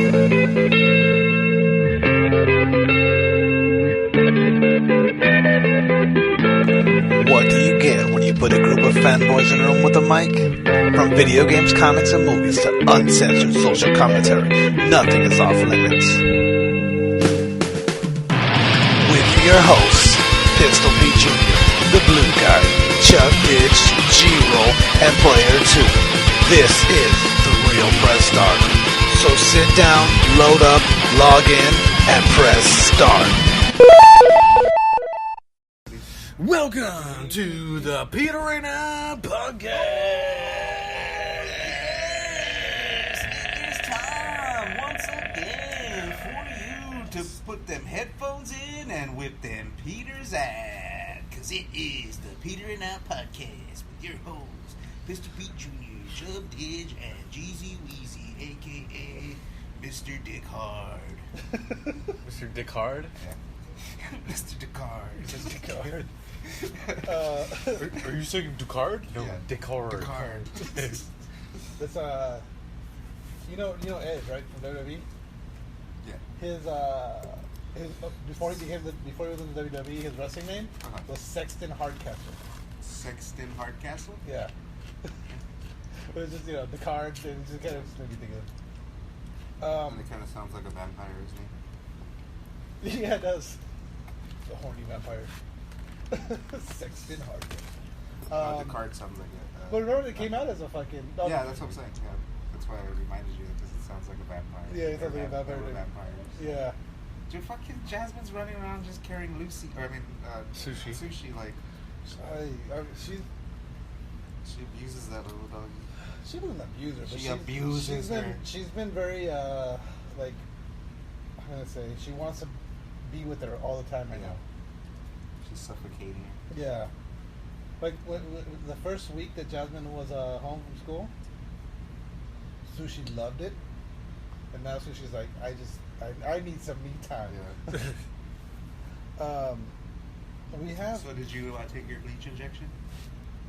What do you get when you put a group of fanboys in a room with a mic? From video games, comics, and movies to uncensored social commentary, nothing is off limits. With your hosts, Pistol Pete Jr., The Blue Guy, Chuck Ditch, G-Roll, and Player 2. This is The Real Press Start. So sit down, load up, log in, and press start. Welcome to the Peter Arena Podcast. It's time once again for you to put them headphones in and whip them Peters out. Because it is the Peter and Out Podcast with your hosts, Mr. Pete Jr., Chub Didge, and Jeezy Weezy, a.k.a. Mr. Dick Hard. Mr. Dick Hard? Yeah. Mr. Ducard. Mr. Dick Hard. Are you saying Ducard? No, Yeah. Dick Hard. Ducard. That's you know Edge, right, from WWE. Yeah. His before he was in WWE, his wrestling name was Sexton Hardcastle. Sexton Hardcastle? Yeah. It was just the cards. It just kind of made me think of. And it kind of sounds like a vampire's name. Yeah, it does. The horny vampire. Sexton Hardcastle. The card sounds like it. But remember, it came out as a fucking. Yeah, that's what I'm saying. Yeah, that's why I reminded you because it sounds like a vampire. Yeah, it sounds like a vampire. Vampires. Yeah. Dude, fucking Jasmine's running around just carrying Lucy. Sushi. Sushi, like. She abuses that little doggy. She doesn't abuse her, but She abuses her. She's been very like, I'm gonna say, she wants to be with her all the time right now. She's suffocating her. Yeah. Like the first week that Jasmine was home from school, Sushi loved it, and now Sushi's like, I need some me time. Yeah. We have. So did you take your bleach injection?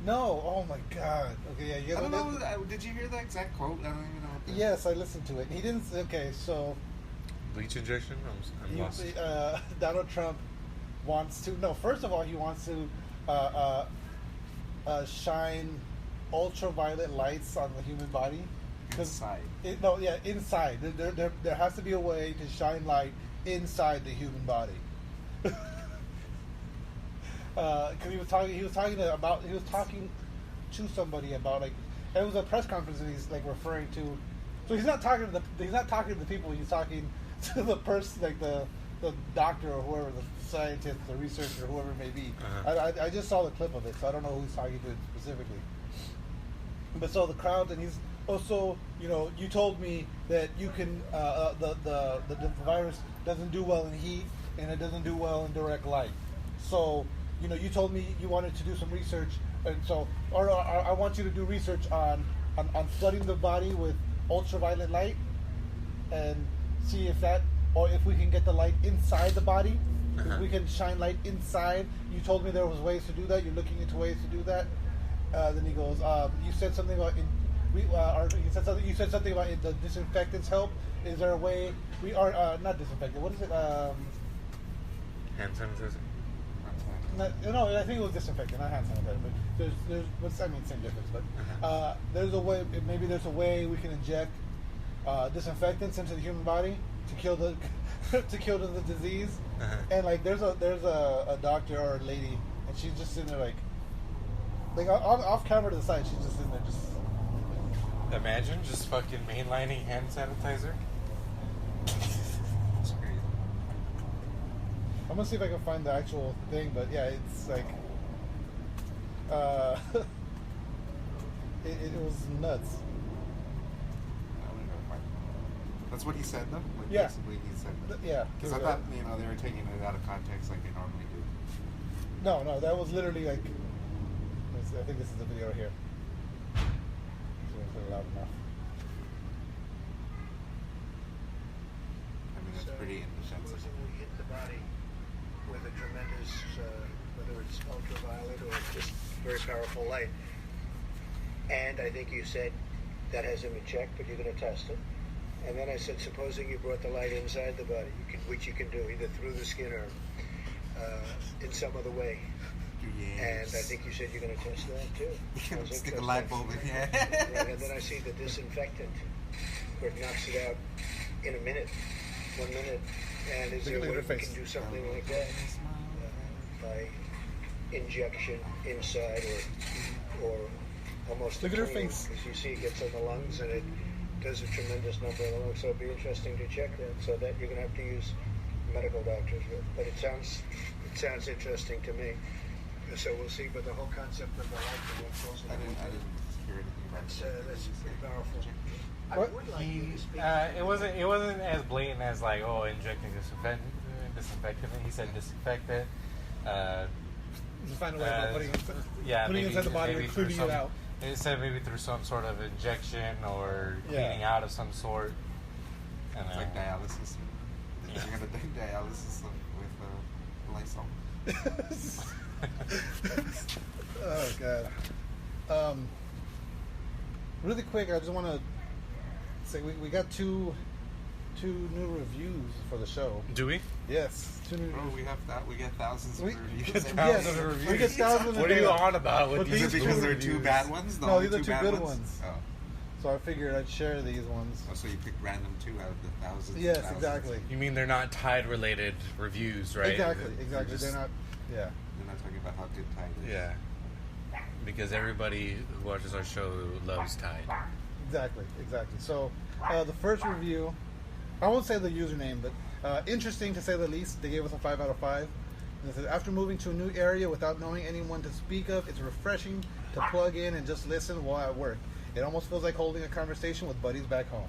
No. Oh my God. Okay. Yeah. You I don't know. Did you hear the exact quote? I don't even know. What Yes, I listened to it. He didn't. Okay, so. Bleach injection? I'm lost. Donald Trump wants to. No, first of all, he wants to shine ultraviolet lights on the human body. Inside. Inside. There has to be a way to shine light inside the human body. Because he was talking to somebody about and it was a press conference, and he's like referring to. So he's not talking to the people. He's talking to the person, like the doctor or whoever, the scientist, the researcher, whoever it may be. I just saw the clip of it, so I don't know who he's talking to specifically. But so the crowd, and he's also, you told me that you can the virus doesn't do well in heat, and it doesn't do well in direct light. So you told me you wanted to do some research, and so I want you to do research on flooding the body with ultraviolet light and see if we can get the light inside the body. If we can shine light inside. You told me there was ways to do that. You're looking into ways to do that. Then he goes, you said something about you said something about the disinfectants help. Is there a way we are not disinfectant? What is it? Hand sanitizer. No, I think it was disinfectant, not hand sanitizer. But same difference. But there's a way. Maybe there's a way we can inject disinfectants into the human body to kill the disease. And there's a doctor or a lady, and she's just sitting there like off camera to the side. She's just sitting there just. Imagine just fucking mainlining hand sanitizer. That's crazy. I'm gonna see if I can find the actual thing, but yeah, it's like, it was nuts. That's what he said, though? Yeah. Basically, he said that. Yeah. Because I thought, they were taking it out of context like they normally do. No, that was literally like, I think this is the video right here. Put it loud enough. I mean, that's pretty insensitive. Supposedly hit the body with a tremendous, whether it's ultraviolet or just very powerful light. And I think you said that hasn't been checked, but you're going to test it. And then I said, supposing you brought the light inside the body, which you can do either through the skin or in some other way. Yes. And I think you said you're going to test that too. Sounds Stick a interesting. light bulb in, yeah. Right, and then I see the disinfectant, where it knocks it out in a minute, 1 minute. And is there a way we can do something like that by injection inside or almost Look at her face. Because you see it gets in the lungs and it does a tremendous number in the lungs. So it'd be interesting to check that. So that you're going to have to use medical doctors with. But it sounds interesting to me. So we'll see. But the whole concept of the light and what goes I didn't hear anything about that's pretty powerful. I What? would like you to speak. It wasn't as blatant as like injecting disinfectant. He said disinfectant. Just find a way of putting Yeah, putting it inside the body maybe and through cleaning it out. It said maybe through some sort of injection or cleaning out of some sort. And It's like dialysis. You're going to do dialysis with Lysol. Oh god. Really quick, I just want to say we got two new reviews for the show. Do we? Yes, 2 new Bro, reviews. we get thousands of We- reviews. Yes, Thousands of reviews. we get thousands. What are you on about with But Is these it because two there are 2 reviews? bad ones? The No, only these are 2 bad good ones. Oh. So I figured I'd share these ones. Oh, so you picked random 2 out of the thousands. Yes, and thousands. exactly. You mean they're not Tide related reviews, right? Exactly. They're They're just- not. Yeah. We're not talking about how good Tide is. Yeah. Because everybody who watches our show loves Tide. Exactly. So the first review, I won't say the username, but interesting to say the least. They gave us a 5 out of 5. And it says, after moving to a new area without knowing anyone to speak of, it's refreshing to plug in and just listen while at work. It almost feels like holding a conversation with buddies back home.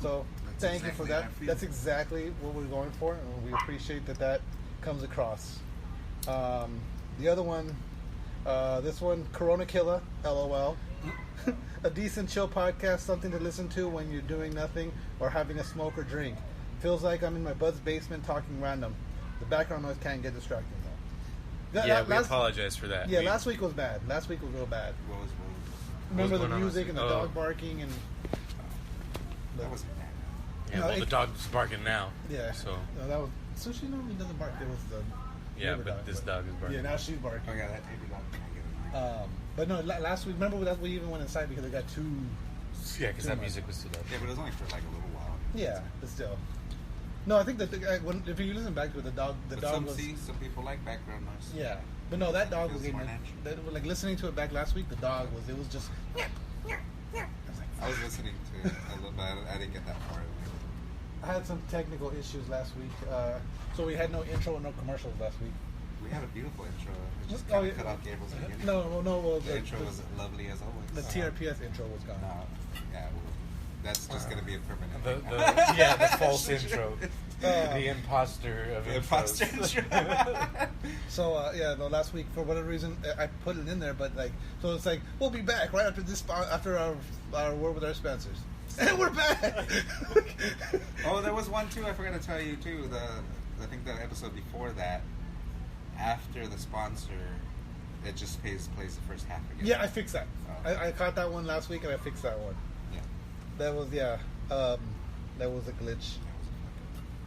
So That's thank you for exactly that. how I feel. That's exactly what we're going for, and we appreciate that comes across. The other one, this one, Corona Killer, LOL. A decent chill podcast, something to listen to when you're doing nothing or having a smoke or drink. Feels like I'm in my bud's basement talking random. The background noise can get distracting though. Yeah, we apologize for that. Yeah, last week was bad. Last week was real bad. What was Remember the going on last music and the week? Oh. dog barking and that wasn't bad. Yeah, No, well, it- the dog's barking now. yeah. So, No, that was Sushi normally doesn't bark. It was the yeah, neighbor but this dog is barking. Yeah, now she's barking. Oh yeah, that maybe not. Can I get it? But no, last week, remember that we even went inside because they got two. Yeah, because Too that much. music was too loud. Yeah, but it was only for like a little while. Yeah, but still. No, I think that if you listen back to it, the dog But was. some people like background noise. Yeah, but no, that dog was Feels getting more natural. like listening to it back last week. The dog was. It was just. I was like, I was listening to it a little bit. I didn't get that far. I had some technical issues last week, so we had no intro and no commercials last week. We had a beautiful intro. We just Oh, kind yeah. of cut out Gabriel's beginning. No. Well, The intro was lovely as always. the TRPS intro was gone. Yeah, well, that's just going to be a permanent The, thing. the false intro. The imposter of The intros. imposter intro. So last week for whatever reason I put it in there, but like so it's like we'll be back right after this after our word with our sponsors, and we're back. Oh, there was one too. I forgot to tell you too. I think the episode before that, after the sponsor, it just plays the first half again. Yeah, I fixed that. Oh. I caught that one last week and I fixed that one. Yeah. That was that was a glitch.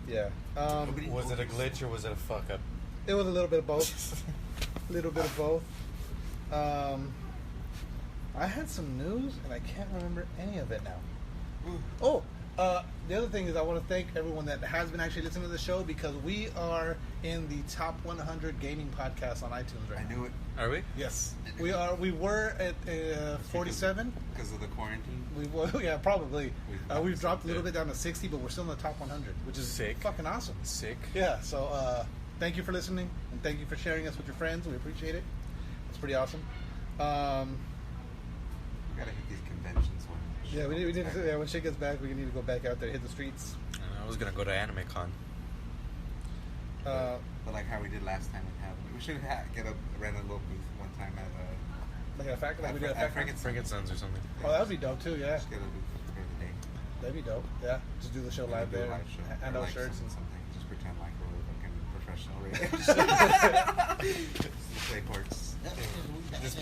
Yeah. Was it a glitch or was it a fuck up? It was a little bit of both. A little bit of both. I had some news and I can't remember any of it now. Oh, the other thing is I want to thank everyone that has been actually listening to the show because we are in the top 100 gaming podcasts on iTunes right now. I knew it Are we? Yes, we are. We were at 47. because of the quarantine. Yeah, probably. We've dropped a little Yeah. bit down to 60, but we're still in the top 100, which is Sick. fucking awesome. Sick. Yeah. So thank you for listening and thank you for sharing us with your friends. We appreciate it. It's pretty awesome. We gotta hit these conventions when. Yeah, we need to. Yeah, when shit gets back, we need to go back out there, hit the streets. I was gonna go to Anime Con. But like how we did last time, we should rent a little booth one time at like a fact, like we did a at fact. Frankenstein's or something. Oh, that would be dope too. Yeah, Just get a booth for the day. that'd be dope. Yeah, just do the show And live do a there, live show. hand Or out like shirts and something. Just pretend like we're fucking professional radio. Play courts. Just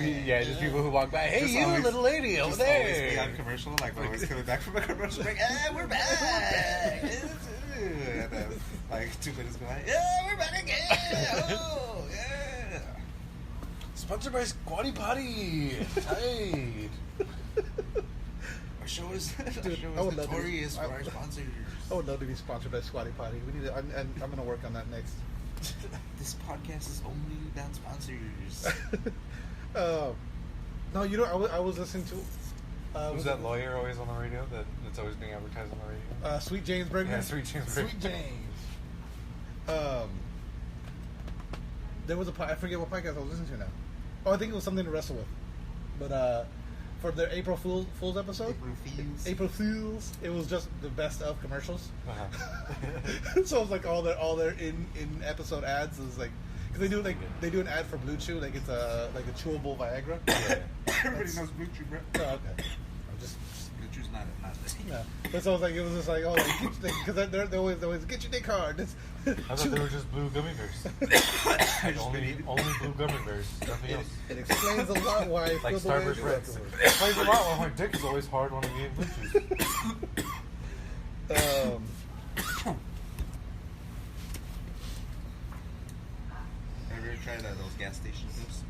people who walk by. Hey, Just you always- little lady over Just there. always be on commercial, like we're always coming back from a commercial break. We're back. And then, like 2 minutes go by. We're back again. Oh, yeah. Sponsored by Squatty Potty. Tight. Our show is Dude, I would love to be- notorious for our sponsors. I would love to be sponsored by Squatty Potty. We need to, I'm going to work on that next. This podcast is only about sponsors. No, you know, I was listening to. Who's that lawyer always on the radio that's always being advertised on the radio? Sweet James Bergman. Yeah, Sweet James Bergman. Sweet James. There was I forget what podcast I was listening to now. Oh, I think it was something to wrestle with. But for their April Fool's episode, April Fools, it was just the best of commercials. Uh-huh. So it was like all their in episode ads is like, because they do an ad for Blue Chew, like it's a chewable Viagra. Yeah. Everybody knows Blue Chew, bro. Oh, okay. I'm just Blue Chew's not yeah. But so it was just like, oh, because they always get your dick hard. I thought they were just blue gummy bears. Like only blue gummy bears. Nothing else. It explains a lot why I Like feel the way I Starburst do Reds. afterwards. Explains a lot why my dick is always hard when I'm eating blue chews. Have you ever tried those gas station pills?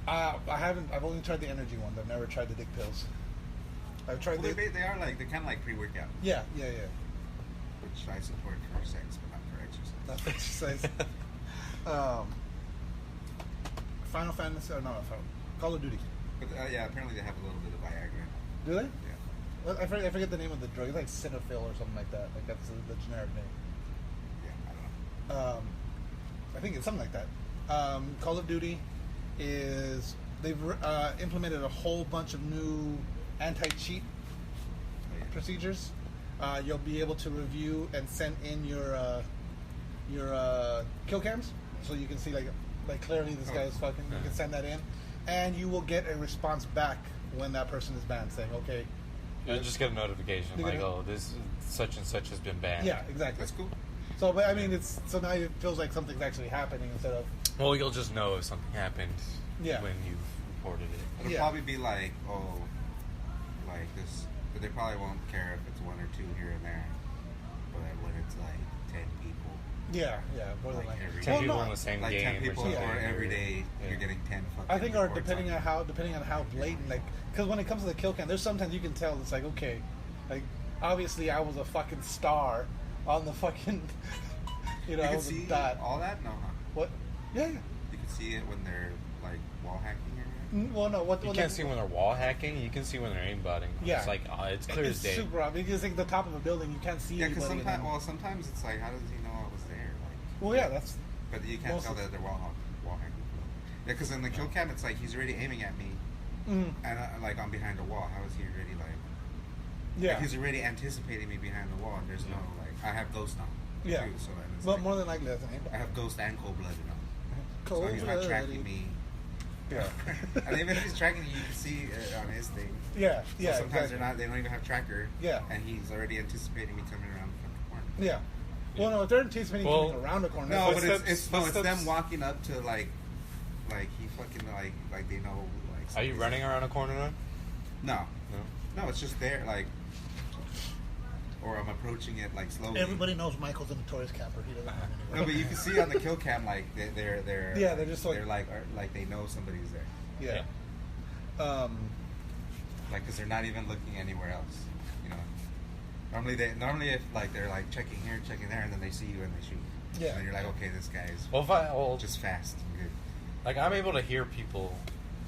I haven't. I've only tried the energy ones. I've never tried the dick pills. I've tried Well, they are like, they're kind of like pre-workout, yeah. which I support for sex, but not for exercise. Not exercise. Final Fantasy, or no, Call of Duty. But yeah, apparently they have a little bit of Viagra. Do they? Yeah. Well, I forget the name of the drug. It's like Cinefil or something like that. Like that's the generic name. Yeah, I don't know. I think it's something like that. Call of Duty is they've implemented a whole bunch of new anti-cheat Oh, yeah. procedures. You'll be able to review and send in your kill cams, so you can see like clearly this guy is fucking. You can send that in, and you will get a response back when that person is banned, saying, "Okay." You'll just get a notification You're like, gonna- oh, this such and such has been banned. Yeah, exactly. That's cool. So, but I mean, it's so now it feels like something's actually happening instead of Well, you'll just know if something happened Yeah. when you've reported it. It'll Yeah. probably be like, like this, but they probably won't care if it's 1 or 2 here and there. But when it's like 10 people, yeah, more than like likely. every 10 Well, people no, in the same like game 10 people, or something. or every day Yeah. you're getting 10 fucking. I think, or reports depending on on how blatant, like, because when it comes to the kill cam, there's sometimes you can tell it's like, okay, like obviously I was a fucking star on the fucking, You I can was see a dot. all that? No, huh? What? Yeah. You can see it when they're like wall hacking or Well, no. What? You what can't they- see when they're wall hacking. You can see when they're aimbotting. Yeah. It's like it's clear It's as day. super obvious. Because like the top of a building, you can't see Yeah, because anybody. and then- sometimes it's like, how does he know I was there? Like, well, yeah, that's but you can't most tell of- that they're wall hacking. Yeah, because in the kill cam, it's like he's already aiming at me, mm, and like I'm behind a wall. How is he already like? yeah. Like, he's already anticipating me behind the wall, and there's no like. I have ghost on. Yeah. Too, so then it's But like, more than likely, that's an I have ghost and cold blooded on. So Cold he's not tracking me. Yeah. And even if he's tracking you, you can see it on his thing. Yeah. So Yeah. sometimes exactly. they're not. They don't even have tracker. Yeah. And he's already anticipating me coming around the fucking corner. Yeah. Well, no, if they're anticipating Well, coming around the corner. No, but Footsteps- it's footsteps- them walking up to like he fucking like they know like. Are you somebody's running there. around a corner now? No, No. no, it's just there like. Or I'm approaching it like slowly. Everybody knows Michael's a notorious capper. He doesn't run No, anywhere. but you can see on the kill cam like they're Yeah, they're just like- they're like they know somebody's there. Yeah. Like, because they're not even looking anywhere else, you know. Normally if like they're like checking here, checking there, and then they see you and they shoot. Yeah. And you're like, okay, this guy's Well, just fast and good. like I'm able to hear people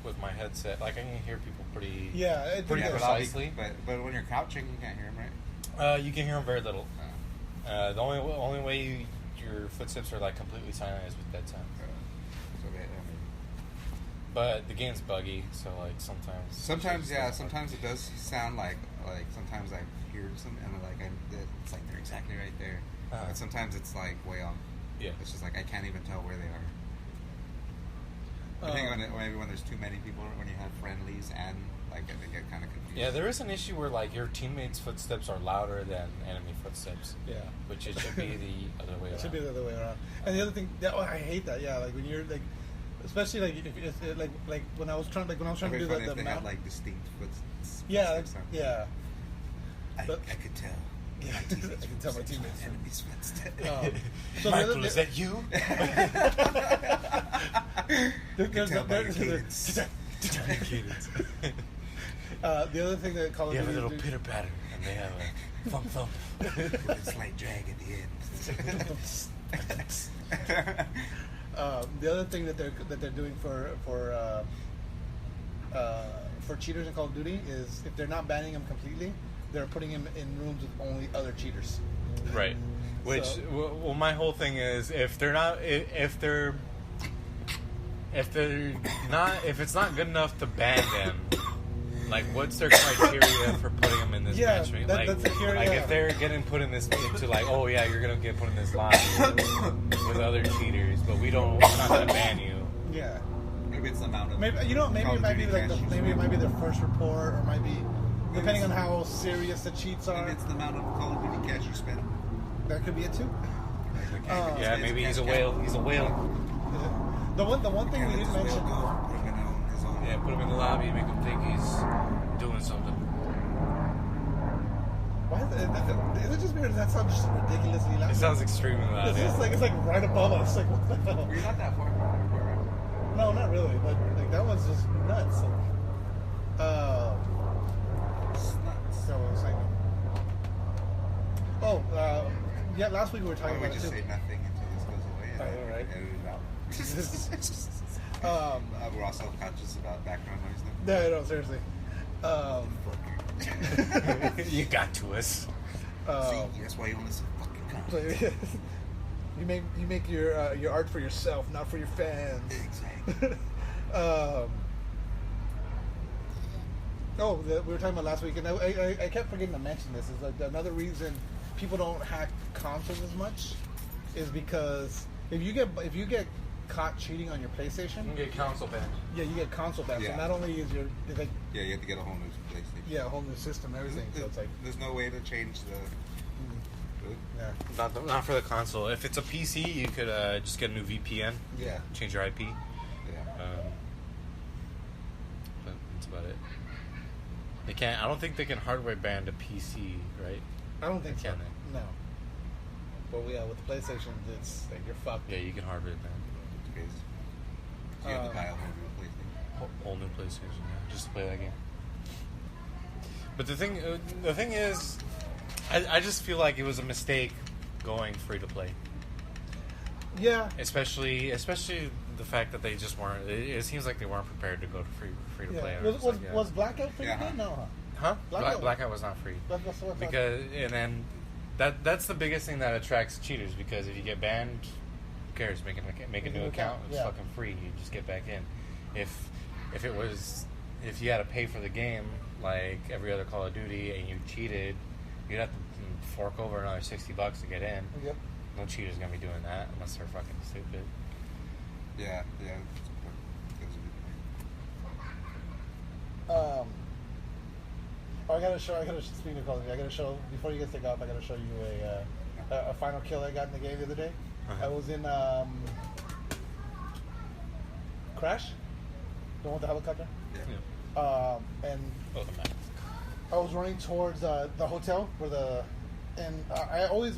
with my headset. Like I can hear people pretty. Yeah, it Pretty did Yeah, get- but, precisely. but when you're crouching, you can't hear him, right? You can hear them very little. The only way your footsteps are like completely silent is with dead sound. So they, I mean, But the game's buggy, so like sometimes. sometimes it does sound like sometimes I hear some and it's like they're exactly right there. Uh-huh. But sometimes it's like way off. Yeah. It's just like I can't even tell where they are. I think maybe when there's too many people, when you have friendlies and like they get kind of confused. Yeah, there is an issue where like your teammates' footsteps are louder than enemy footsteps. Yeah. Which it should be the other way around. It should be the other way around. And the other thing, I hate that. Yeah, like when you're like, especially like if it's like when I was trying to do if the they map. had like distinct footsteps. Yeah, or something. yeah. I But- could tell. Yeah, My teammates I can tell my footsteps from teammates. enemies' footsteps. So Michael, is that you? there's tell by your cadence. The other thing that Call of You have a Duty little do- pitter patter, and they have a thump thump. With a slight drag at the end. The other thing that they're doing for cheaters in Call of Duty is if they're not banning them completely, they're putting them in rooms with only other cheaters. Right. Which, So- well, my whole thing is if it's not good enough to ban them, like what's their criteria for putting them in this Yeah, matchmaking? that's the criteria. Like if they're getting put in this into like, oh yeah, you're gonna get put in this line with other cheaters, but we're not gonna ban you. Yeah. Maybe it's the amount of. Maybe maybe Call it of might be Duty like cash you maybe it spend. might be their first report, or might be depending on how serious the cheats Maybe are. it's the amount of Call of Duty cash you spend. That could be it too. Yeah, maybe he's a whale. He's a whale. The one thing we didn't mention. Yeah, put him in the lobby, make him think he's doing something. Why is it just weird? Does that sound just ridiculously loud? It sounds extremely loud. It's just like it's like right above us. Like what the hell? You're not that far from the airport, right? No, not really. But like that one's just nuts. Like, It's nuts. so what was I saying? Oh, yeah. Last week we were Why talking don't we about it just too. say nothing until this goes away and I know, right? edit it out? We're all self-conscious about background noise now. No, seriously. You got to us. See, that's why you don't listen to fucking content. you make your art for yourself, not for your fans. Exactly. We were talking about last week, and I kept forgetting to mention this. Is like another reason people don't hack consoles as much is because if you get caught cheating on your PlayStation, You can get console banned. yeah, you get console ban. Yeah. So not only is it's like Yeah, you have to get a whole new PlayStation. yeah, a whole new system, everything. So it's like There's no way to change the. Really? yeah, Not for the console. If it's a PC, you could just get a new VPN, yeah. change your IP. Yeah. But that's about it. They can't. I don't think they can hardware ban a PC, right? I don't think so. Can they? No. But yeah, with the PlayStation, it's like you're fucked. Yeah, you can hardware ban. Because you have to buy a whole new PlayStation. Whole new PlayStation, yeah, just to play that game. But the thing is, I just feel like it was a mistake going free to play. Yeah. Especially the fact that they just weren't. It seems like they weren't prepared to go to free to play. Yeah. Was Blackout free? Yeah. No, huh? Huh? Blackout- Blackout was not free. That's what I thought. Because and then that's the biggest thing that attracts cheaters, because if you get banned, who cares? Make a new account. It's yeah. fucking free. You just get back in. If you had to pay for the game like every other Call of Duty and you cheated, you'd have to fork over another $60 to get in. Yep. No cheater's gonna be doing that unless they're fucking stupid. Yeah. That's a good point. I gotta speaking of Call of Duty, I gotta show, before you guys take off, I gotta show you a final kill I got in the game the other day. Uh-huh. I was in Crash, the one with the helicopter, Yeah. and Oh, the map. I was running towards the hotel where I always,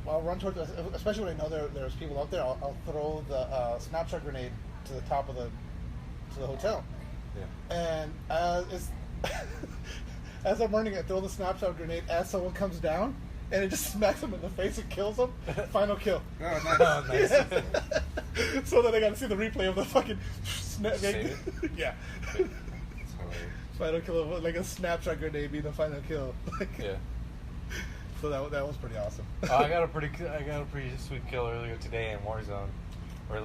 I'll run towards, especially when I know there's people out there, I'll throw the snapshot grenade to the top of the hotel. Yeah. And as I'm running, I throw the snapshot grenade as someone comes down, and it just smacks him in the face and kills him. Final kill. Oh, nice. Oh, nice. So then I got to see the replay of the fucking snap. Save Yeah. That's hilarious. Final kill of like a snapshot grenade being the final kill. Yeah. So that was pretty awesome. I got a pretty sweet kill earlier today in Warzone, where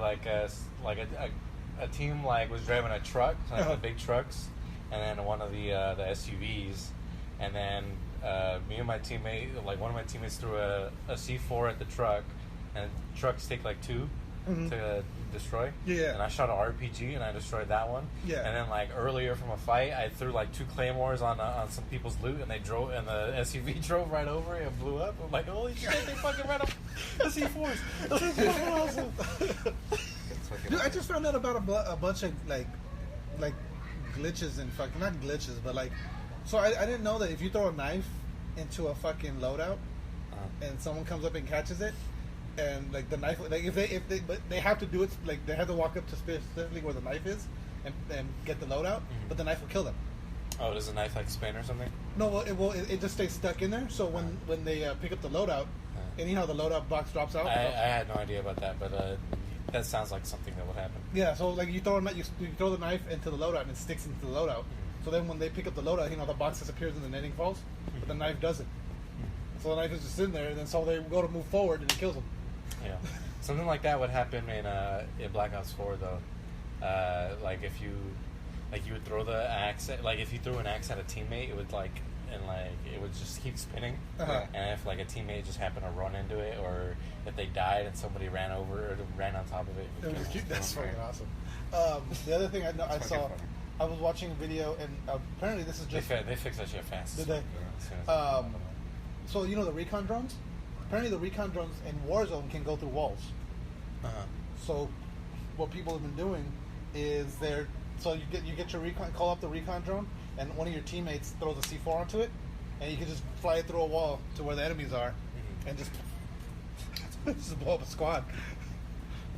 a team was driving a truck, the big trucks, and then one of the SUVs, and then me and my teammate, one of my teammates threw a C4 at the truck, and trucks take two to destroy. Yeah. And I shot an RPG and I destroyed that one. Yeah. And then earlier from a fight, I threw 2 claymores on some people's loot, and the SUV drove right over it and blew up. I'm like, holy shit, they fucking ran up the C4s. This is fucking awesome. It's fucking Dude, I just found out about a bunch of like glitches and fucking not glitches, but like. So I didn't know that if you throw a knife into a fucking loadout, and someone comes up and catches it, and like the knife, like but they have to do it, like they have to walk up to specifically where the knife is, and get the loadout, but the knife will kill them. Oh, does the knife like spin or something? No, it just stays stuck in there. So when they pick up the loadout, and you know how the loadout box drops out. I had no idea about that, but that sounds like something that would happen. Yeah, so like you throw the knife into the loadout and it sticks into the loadout. So then when they pick up the loadout, you know the box disappears and the netting falls, but the knife doesn't. So the knife is just in there, and then so they go to move forward and it kills them. Yeah, something like that would happen in Black Ops 4 though. Like if you would throw the axe, like if you threw an axe at a teammate, it would it would just keep spinning. And if like a teammate just happened to run into it, or if they died and somebody ran over or ran on top of it, That's fucking awesome. The other thing I saw. Funny. I was watching a video, and apparently this is just... They fix that shit fast. Did they? So, you know the recon drones? Apparently the recon drones in Warzone can go through walls. So, what people have been doing is so you get your recon, call up the recon drone, and one of your teammates throws a C4 onto it, and you can just fly it through a wall to where the enemies are, and just blow up a squad.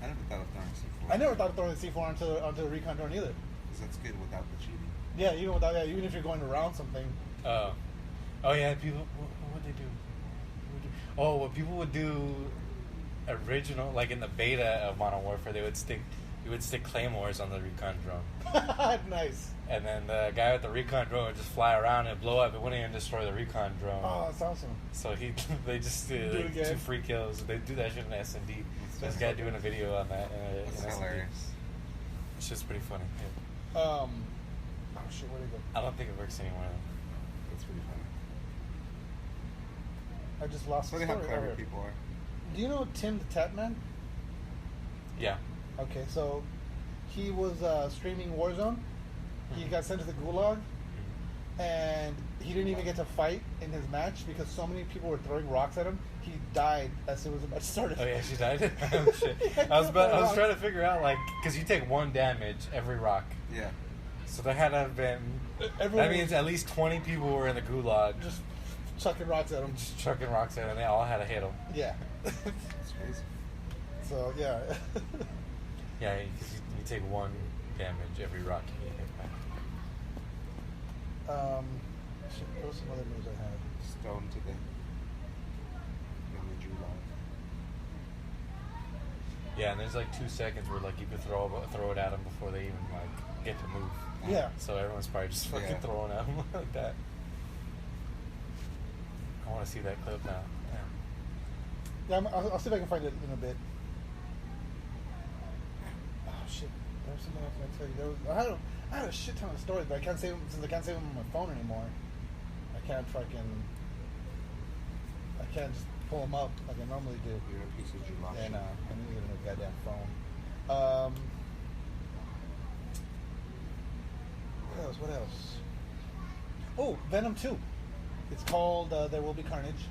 I never thought of throwing C4. I never thought of throwing a C4 onto the recon drone either. That's good without the cheating. Yeah, even if you're going around something. Oh yeah, people. What would they do? Oh, what people would do, original, like in the beta of Modern Warfare, you would stick claymores on the recon drone. Nice. And then the guy with the recon drone would just fly around and blow up. It wouldn't even destroy the recon drone. Oh, that's awesome. So they just did like 2 free kills. They do that shit in S&D. This guy doing a video on that. That's hilarious. It's just pretty funny. Yeah. Oh shit, where'd it go? I don't think it works anymore. That's pretty funny. I just lost. Look at how clever people are. Do you know Tim the Tap Man? Yeah. Okay, so he was streaming Warzone. He got sent to the gulag, and he didn't even get to fight in his match because so many people were throwing rocks at him. He died as soon as the match started. Oh yeah, she died. Oh shit! I was trying to figure out because you take 1 damage every rock. Yeah. So there had to have been. That means at least 20 people were in the gulag, just chucking rocks at him. just chucking rocks at him, and they all had to hit him. Yeah. That's crazy. So yeah. Yeah, because you take 1 damage every rock you hit back. Shit, what was some other news I had? Stone to the July. Yeah, and there's like 2 seconds where like you could throw it at them before they even like get to move. Yeah. So everyone's probably just fucking throwing at them like that. I want to see that clip now. Yeah, I'll see if I can find it in a bit. Oh shit! There was something else I tell you. I had a shit ton of stories, but I can't save them since I can't save them on my phone anymore. I can't just pull them up like I normally do. You're a piece of July. And I need to get a new goddamn phone. What else? Oh, Venom 2. It's called There Will Be Carnage.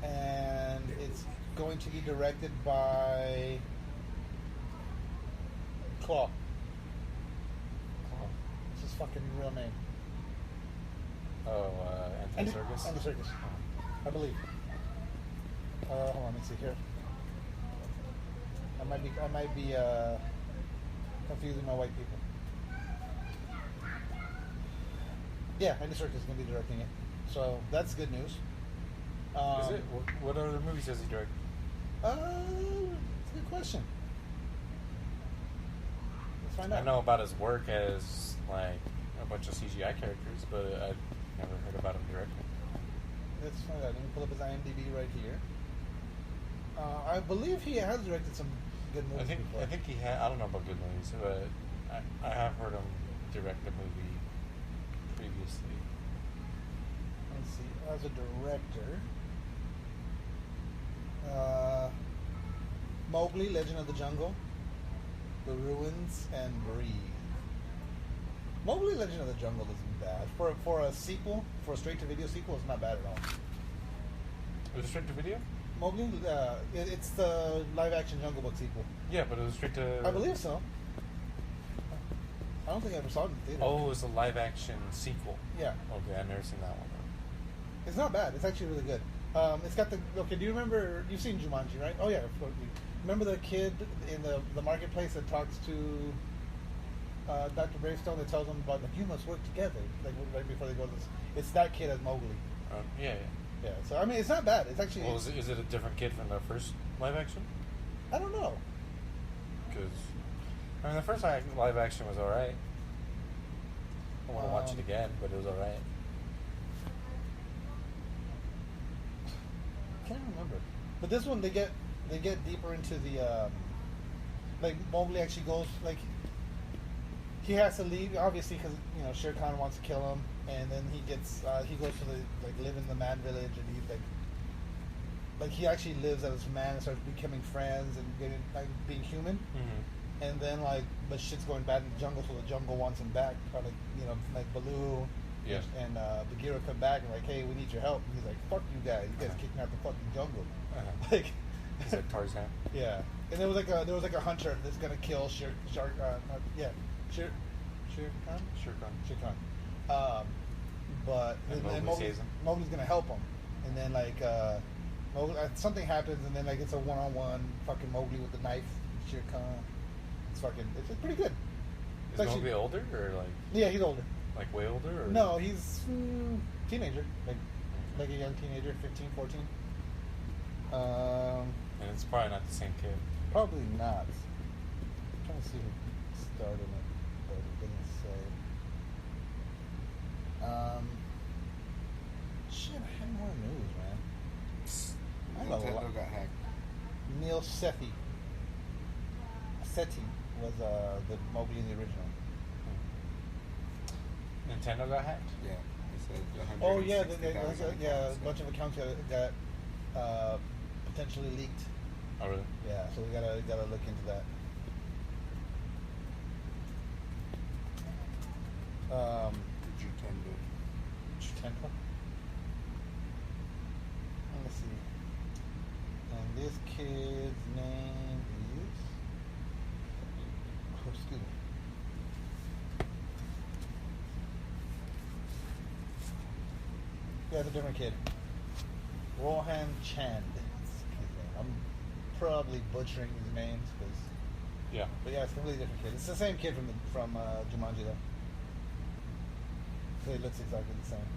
Okay. And it's going to be directed by Claw. It's his fucking real name. Oh, Anthony Serkis? Andy Serkis, I believe. Hold on, let me see here. I might be confusing my white people. Yeah, Andy Serkis is going to be directing it. So that's good news. Is it? What other movies does he direct? That's a good question. Let's find out. I know about his work as like a bunch of CGI characters, but I've never heard about him directing. Let's find out. Let me pull up his IMDb right here. I believe he has directed some good movies before. I think he had. I don't know about good movies, but I have heard him direct a movie previously. Let's see. As a director, Mowgli, Legend of the Jungle, The Ruins, and Breathe. Mowgli, Legend of the Jungle isn't bad. For a sequel, for a straight-to-video sequel, it's not bad at all. Was it straight to video? Mowgli, it's the live-action Jungle Book sequel. Yeah, but it was straight to... I believe so. I don't think I ever saw it in the theater. Oh, it's a live-action sequel. Yeah. Okay, I've never seen that one. It's not bad. It's actually really good. It's got the... Okay, do you remember... You've seen Jumanji, right? Oh, yeah. Of course. Remember the kid in the marketplace that talks to Dr. Bravestone that tells him about, like, you must work together, like, right before they go to this... It's that kid as Mowgli. Yeah. Yeah, so, I mean, it's not bad. It's actually... Well, is it a different kid from the first live-action? I don't know. Because... I mean, the first live action was alright. I want to watch it again, but it was alright. I can't remember. But this one, they get deeper into the... like, Mowgli actually goes... Like, he has to leave, obviously, because, you know, Shere Khan wants to kill him. And then he gets... he goes to, live in the man village, and he, like, he actually lives as a man and starts becoming friends and getting, like, being human. Mm-hmm. And then, like, but shit's going bad in the jungle, so the jungle wants him back. Or, like, you know, like Baloo and Bagheera come back and, like, hey, we need your help. And he's like, fuck you guys. You guys kicked me out the fucking jungle. Like, he's like Tarzan. Yeah. And there was like a hunter that's going to kill Shere Khan? Shere Khan. But and Mowgli's going to help him. And then, like, something happens, and then, like, it's a one-on-one fucking Mowgli with the knife, Shere Khan. It's pretty good. Is Mowgli older or like? Yeah, he's older. Like way older? Or? No, he's teenager, like a young teenager, 15, 14. And it's probably not the same kid. Probably not. I'm trying to see who starred in it, but it didn't say. Shit, I had more news, man. I know a lot. Got hacked. Neil Sethi was the Mowgli in the original. Nintendo got hacked? Yeah. Oh yeah, a bunch of accounts got potentially leaked. Oh really? Yeah, so we gotta look into that. Nintendo. Let's see. And this kid's name is... Oh, excuse me. Yeah, it's a different kid. Rohan Chand. His name. I'm probably butchering his names, Yeah. But yeah, it's a completely different kid. It's the same kid from Jumanji though. So it looks exactly the same.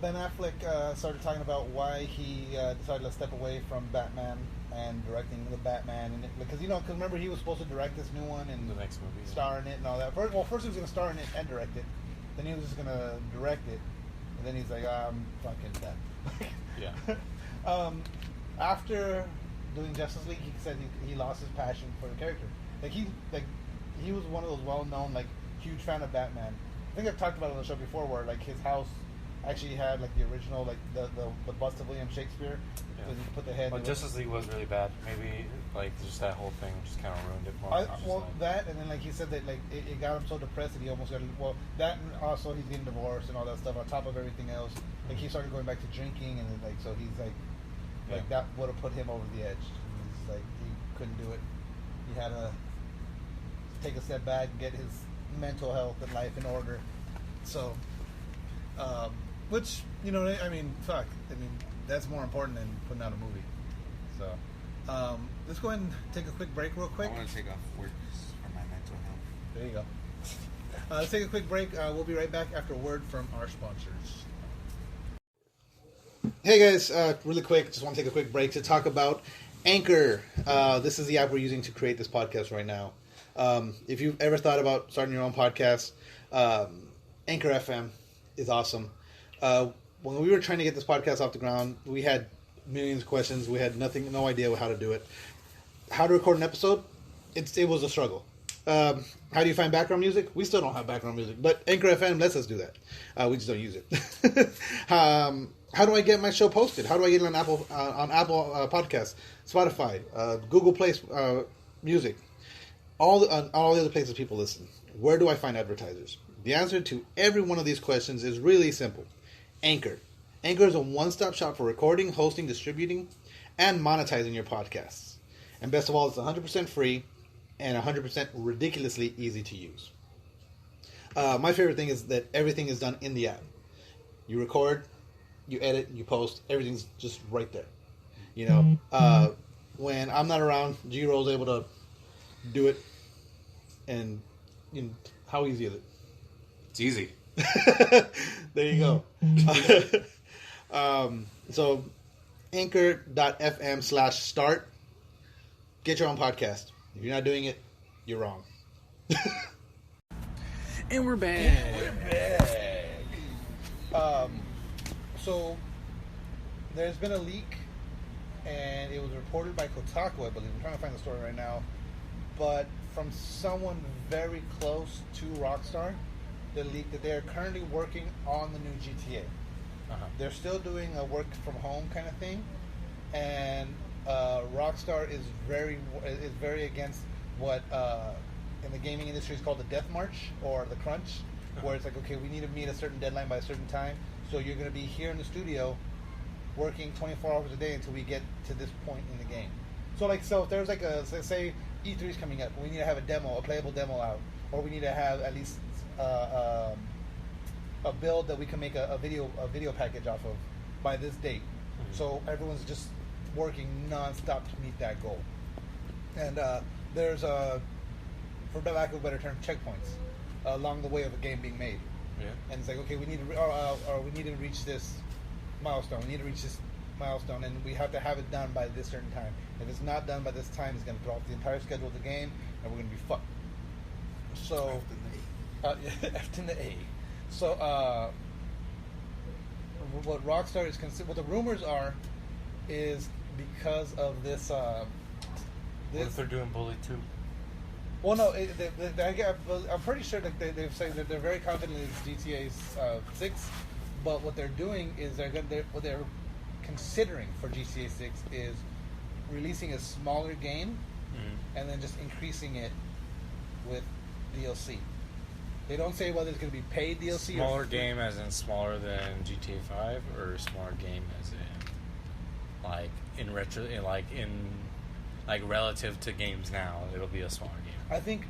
Ben Affleck started talking about why he decided to step away from Batman and directing the Batman, and because remember he was supposed to direct this new one and the next movie, star in it and all that. First he was going to star in it and direct it. Then he was just going to direct it, and then he's like, I'm fucking done. Yeah. After doing Justice League, he said he lost his passion for the character. He was one of those well-known, huge fan of Batman. I think I've talked about it on the show before, where his house actually had the original, the bust of William Shakespeare. Yeah. You put the head. Well, Justice League was really bad. Maybe just that whole thing just kind of ruined it for him. That, and then he said that it got him so depressed that he almost got that, and also he's getting divorced and all that stuff on top of everything else. He started going back to drinking, and then so he's that would have put him over the edge. He's he couldn't do it. He had to take a step back and get his mental health and life in order. So, which fuck. That's more important than putting out a movie. So, let's go ahead and take a quick break real quick. I want to take off work for my mental health. There you go. Let's take a quick break. We'll be right back after a word from our sponsors. Hey guys, really quick, just want to take a quick break to talk about Anchor. This is the app we're using to create this podcast right now. If you've ever thought about starting your own podcast, Anchor FM is awesome. When we were trying to get this podcast off the ground, we had millions of questions. We had no idea how to do it. How to record an episode? It was a struggle. How do you find background music? We still don't have background music, but Anchor FM lets us do that. We just don't use it. How do I get my show posted? How do I get it on Apple Podcasts, Spotify, Google Play Music, all the other places people listen? where do I find advertisers? The answer to every one of these questions is really simple. Anchor. Anchor is a one-stop shop for recording, hosting, distributing, and monetizing your podcasts. And best of all, it's 100% free and 100% ridiculously easy to use. My favorite thing is that everything is done in the app. You record, you edit, you post, everything's just right there. You know, when I'm not around, G-Roll's able to do it. And you know, how easy is it? It's easy. There you go. So anchor.fm/start. Get your own podcast. If you're not doing it, you're wrong. And we're back. So there's been a leak, and it was reported by Kotaku, I believe. I'm trying to find the story right now, but from someone very close to Rockstar, the leak that they are currently working on the new GTA. They're still doing a work from home kind of thing, and Rockstar is very against what in the gaming industry is called the death march or the crunch, where it's like, okay, we need to meet a certain deadline by a certain time, so you're going to be here in the studio working 24 hours a day until we get to this point in the game. So like, so if there's like say E3 is coming up, we need to have a playable demo out, or we need to have at least a build that we can make a video package off of by this date. So everyone's just working non-stop to meet that goal. And there's for lack of a better term, checkpoints along the way of a game being made. Yeah. And it's like, okay, we need to we need to reach this milestone. We need to reach this milestone, and we have to have it done by this certain time. If it's not done by this time, it's going to throw off the entire schedule of the game, and we're going to be fucked. So, F in the A. So, what Rockstar is what the rumors are, is because of this. What if they're doing Bully 2? Well, no, I'm pretty sure that they've said that they're very confident it's GTA 6, but what they're doing is what they're considering for GTA 6 is releasing a smaller game and then just increasing it with DLC. They don't say whether it's going to be paid DLC. Smaller game as in smaller than GTA 5, or smaller game as in relative to games now, it'll be a smaller game. I think,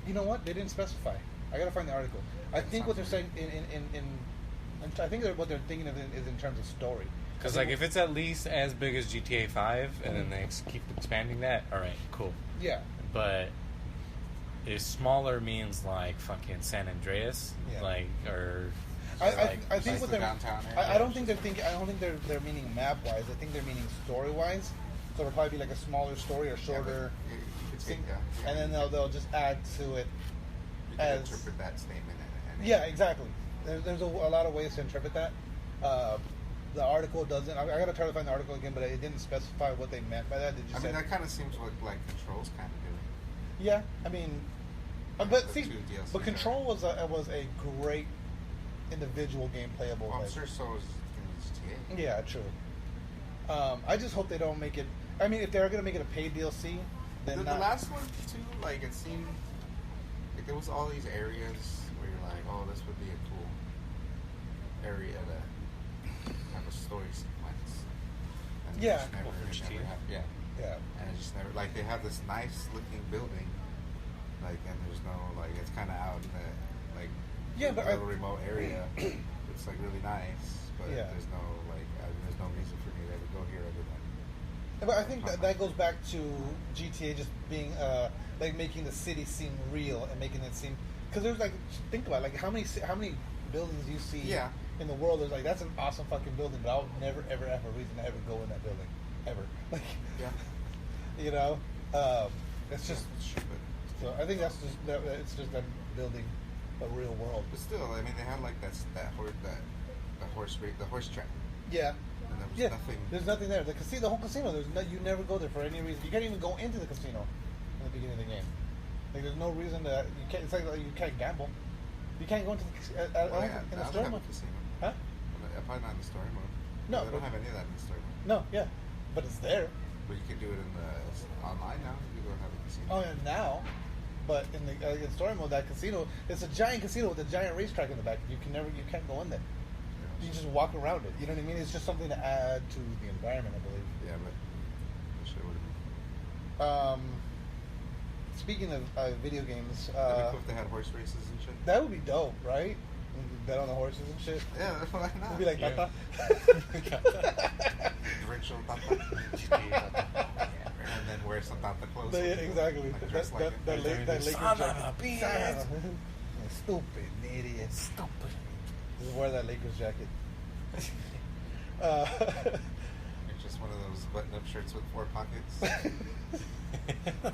you know what? They didn't specify. I gotta find the article. I think what they're saying I think what they're thinking of is in terms of story. Because if it's at least as big as GTA 5, and then they keep expanding that, all right, cool. Yeah. But if smaller means like fucking San Andreas, I think what they're downtown area. I don't think they're meaning map wise. I think they're meaning story wise. So it'll probably be like a smaller story or shorter. You could say, and then they'll just add to it. You can interpret that statement. Yeah, exactly. There's a lot of ways to interpret that. The article doesn't. I gotta try to find the article again, but it didn't specify what they meant by that. That kind of seems like Control's kind of doing. Yeah, I mean, but Control was a great individual game playable. Well, I'm sure so is GTA. Yeah, true. I just hope they don't make it. I mean, if they're gonna make it a paid DLC, then the last one too. Like it seemed like there was all these areas where you're like, oh, this would be a cool area to have a story sequence. And Yeah. Yeah. And it just never, like, they have this nice looking building, like, and there's no, like, it's kind of out in the, like, little remote area. It's like really nice, but there's no, like, there's no reason for me to ever go here other than. But I think that goes back to GTA just being like making the city seem real and making it seem, because there's like, think about it, like how many buildings do you see in the world? There's like, that's an awesome fucking building, but I'll never ever have a reason to ever go in that building ever. Like, you know, it's just. So I think it's just them building a real world. But still, I mean, they had like the horse track. Yeah. And there was nothing. There's nothing there. The whole casino. You never go there for any reason. You can't even go into the casino in the beginning of the game. Like, there's no reason that you can't. It's like you can't gamble. You can't go into the in the story mode. Huh? Probably not in the story mode. No, they don't have any of that in the story mode. No, yeah, but it's there. But you can do it in the online now. You go have a casino. Oh, yeah, now. But in story mode, that casino, it's a giant casino with a giant racetrack in the back. You can't go in there. You just walk around it. You know what I mean? It's just something to add to the environment, I believe. Yeah, but I sure would have. Speaking of video games, That'd be cool if they had horse races and shit. that would be dope, right? You could bet on the horses and shit. Yeah, why not? It'd be like Tata. Directional Tata. And then wear some Tata clothes. Yeah, exactly. Like, dress like it. That Lakers Son jacket. of a bitch. Son of a- Stupid idiot. Stupid. Just wear that Lakers jacket. It's just one of those button-up shirts with 4 pockets.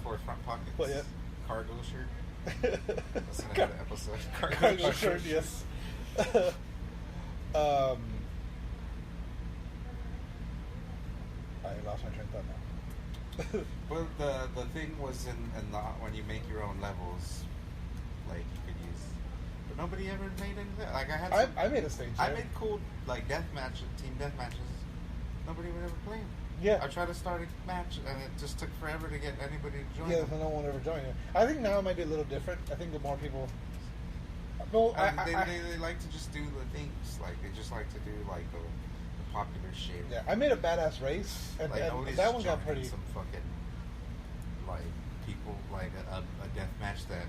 4 front pockets. Well, yeah. Cargo shirt. That's another episode. Cargo shirt, yes. I lost my train of thought now. Well, the thing was in the when you make your own levels, like you could use, but nobody ever made anything. Like I made a stage. I made cool like team death matches. Nobody would ever play them. Yeah. I tried to start a match and it just took forever to get anybody to join. Yeah, them. so no one ever joined it. I think now it might be a little different. I think the more people. No, They like to just do the things. Like they just like to do like the popular shit. yeah, I made a badass race, and, Like and nobody's that one got joining pretty. some fucking like people like a death match that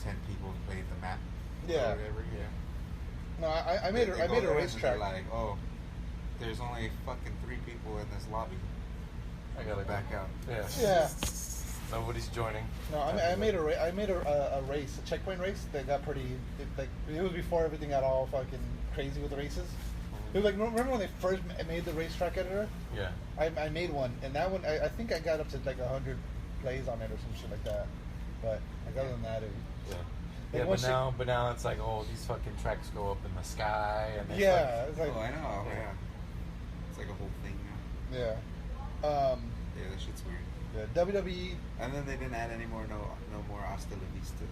10 people played the map. Yeah. Or whatever. Yeah. No, I made They I go made a there and racetrack. they're like, oh, there's only fucking 3 people in this lobby. I gotta back out. Yeah. Yeah. Nobody's joining. No, I made a race, a checkpoint race that got pretty. It was before everything got all fucking crazy with the races. It was like, remember when they first made the racetrack editor? Yeah. I made one, and that one I think I got up to like 100 plays on it or some shit like that. But like other than that, it Yeah. Like Yeah, once but now it's like, oh, these fucking tracks go up in the sky, and they yeah, it's like Oh, I know. Yeah. Yeah. It's like a whole thing now. yeah, Yeah, that shit's weird. yeah. WWE. And then they didn't add any more no more Hasta La Vistas.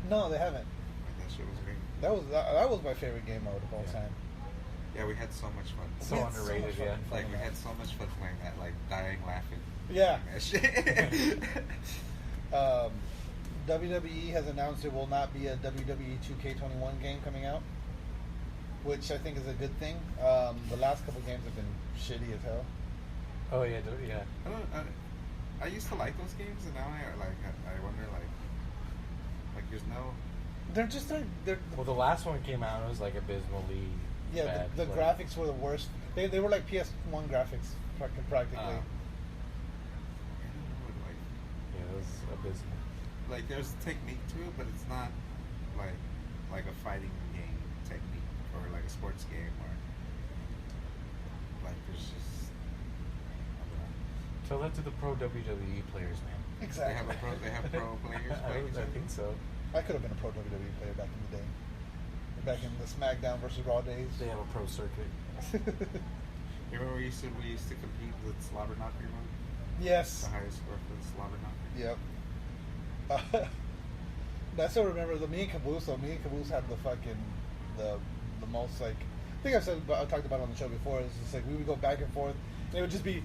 No, they haven't. Like that shit was great. That was my favorite game mode of all Yeah. time. Yeah, we had so much fun. So We had so underrated, much yeah. fucking fun Like in we that. had so much fun playing that, like dying laughing. Yeah. Playing that shit. WWE has announced there will not be a WWE 2K21 game coming out, which I think is a good thing. The last couple games have been shitty as hell. Oh yeah, yeah. I used to like those games, and now I wonder like there's no. They're just they're Well, the last one came out, it was like abysmally yeah. bad. The Like, graphics were the worst. They were like PS1 graphics practically. Yeah, it was abysmal. Like there's technique to it, but it's not like a fighting game technique or like a sports game or like there's just I don't know. Tell that to the pro WWE players, man. Exactly. They have pro players playing each I other? think so. I could have been a pro WWE player back in the day. Back in the SmackDown versus Raw days. They have a pro circuit. You remember we used to compete with Slobber Knocker mode? Yes. The highest score for the Slobber Knocker. Yep. I still remember me and Caboose had the fucking the most like I think I talked about it on the show before. It's just like we would go back and forth, and it would just be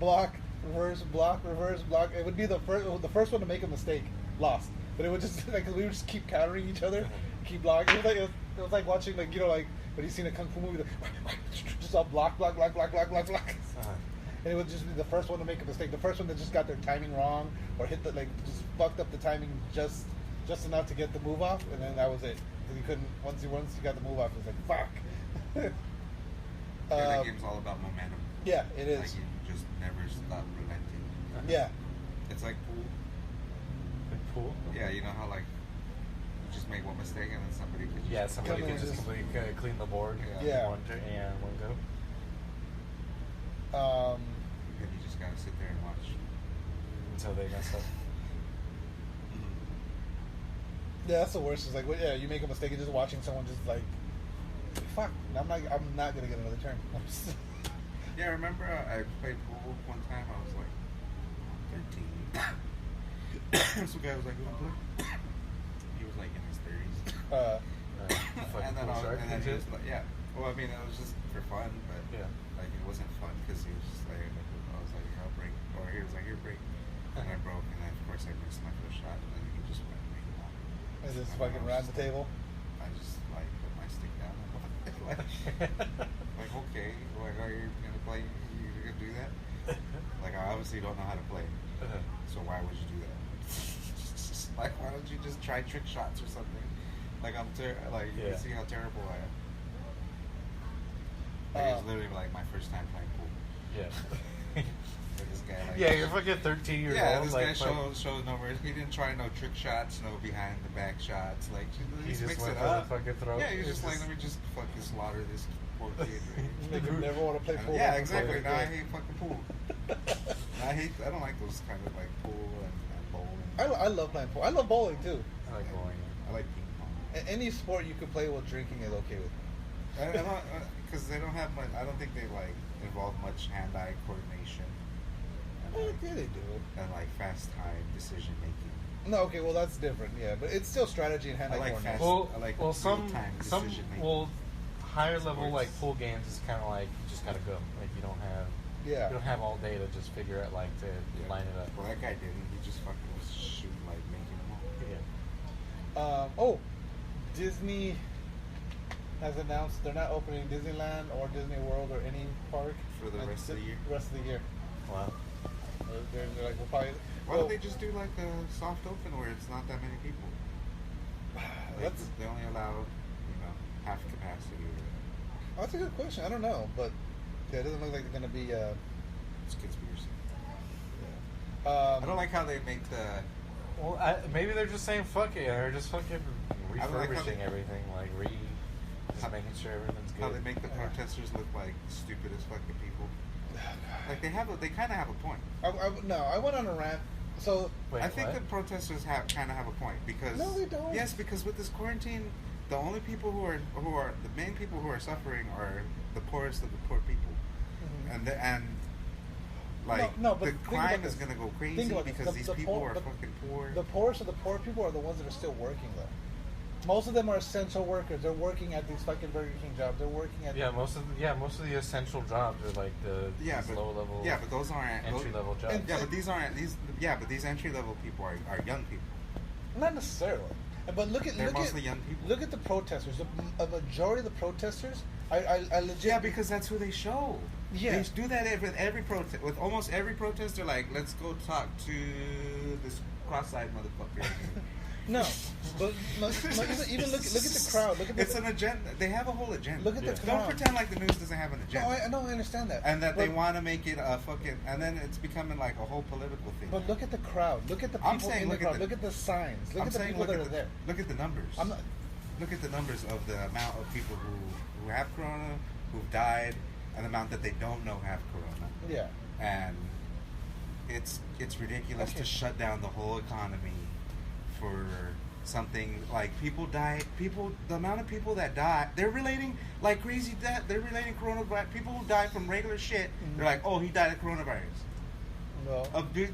block, reverse, block, reverse, block. It would be the first one to make a mistake lost, but it would just like we would just keep countering each other, keep blocking. It was like watching like like when you seen a kung fu movie, like, just all block. And it would just be the first one to make a mistake. The first one that just got their timing wrong or hit just fucked up the timing just enough to get the move off, and then that was it. Because you couldn't once you got the move off, it was like fuck. That game's all about momentum. Yeah, it is. Like you just never stop relenting. Yeah. It's like pool. Like pool? Yeah, you know how like you just make one mistake and then somebody could just Yeah, somebody Come can in just just- completely clean the board. Yeah. One go. and you just gotta sit there and watch. Until they mess up. Yeah, that's the worst. Is like, yeah, you make a mistake and just watching someone just like, fuck. I'm not gonna get another turn. Yeah, I remember I played pool one time. I was like 13. Some guy was like, "You wanna play?" He was like in his 30s. And then he was like, yeah. Well, I mean, it was just for fun, but Yeah. like it wasn't fun because he was just like, I was like, I'll break, or he was like, here, break. And I broke, and then of course I missed my first shot, and then he just went and made it out. Is this fucking around the table? I just like put my stick down. like, okay, like, are you gonna play? You gonna do that? Like, I obviously don't know how to play, so why would you do that? Like, why don't you just try trick shots or something? Like, you can see how terrible I am. Like, it was literally like my first time playing pool. Yeah. This guy, like, yeah, you're fucking 13 years old. Yeah, this like, guy shows no mercy. He didn't try no trick shots, no behind the back shots. Like, he just just mix went it for up. the fucking throw. Yeah, he was just like, let me just fucking slaughter this poor kid. Make him never want to play pool. Yeah, exactly. Now I hate fucking pool. I don't like those kind of like pool and bowling. I love playing pool. I love bowling too. I like bowling. I like ping pong. Any sport you could play while drinking is okay with me. Because they don't have much. I don't think they like involve much hand-eye coordination. Yeah, they do. And like fast time decision making. No, okay, well that's different. Yeah, but it's still strategy and hand-eye coordination. Some higher level like pool games is kind of like you just gotta go. Like you don't have all day to just figure out like to line it up. Well, that guy didn't. He just fucking was shooting like making them all. Yeah. Disney has announced they're not opening Disneyland or Disney World or any park for the rest of the year. Wow. They're like, we'll probably. Why don't they just do like a soft open where it's not that many people? Like, they only allow, half capacity. That's a good question. I don't know, but it doesn't look like they're gonna be. It's conspiracy. Yeah. I don't like how they make the. Well, maybe they're just saying fuck it, or just fucking refurbishing everything, just making sure everything's good. How they make the protesters look like stupid as fucking people. Like they kind of have a point. I went on a rant. So wait, I think the protesters kind of have a point because no, they don't. Yes, because with this quarantine, the only people who are the main people who are suffering are the poorest of the poor people, and the crime is going to go crazy because these people are fucking poor. The poorest of the poor people are the ones that are still working though. Most of them are essential workers. They're working at these fucking Burger King jobs. They're working at most of the essential jobs are like these low level. Yeah, but those aren't entry level jobs. But these entry level people are young people. Not necessarily. But they're mostly young people. Look at the protesters. A majority of the protesters, I legit. Yeah, because that's who they show. Yeah. They do that with every protest. With almost every protester, like, let's go talk to this cross-eyed motherfucker. No, but even look at the crowd. It's an agenda. They have a whole agenda. Look at the crowd. Don't pretend like the news doesn't have an agenda. No, I understand that. And that they want to make it a fucking, and then it's becoming like a whole political thing. But look at the crowd. Look at the people in the crowd. Look at the signs. Look at the people that are there. Look at the numbers. Look at the numbers of the amount of people who have corona, who've died, and the amount that they don't know have corona. Yeah. And it's ridiculous to shut down the whole economy for something like the amount of people that die, they're relating like crazy death. They're relating coronavirus. People who die from regular shit, they're like, oh, he died of coronavirus. No.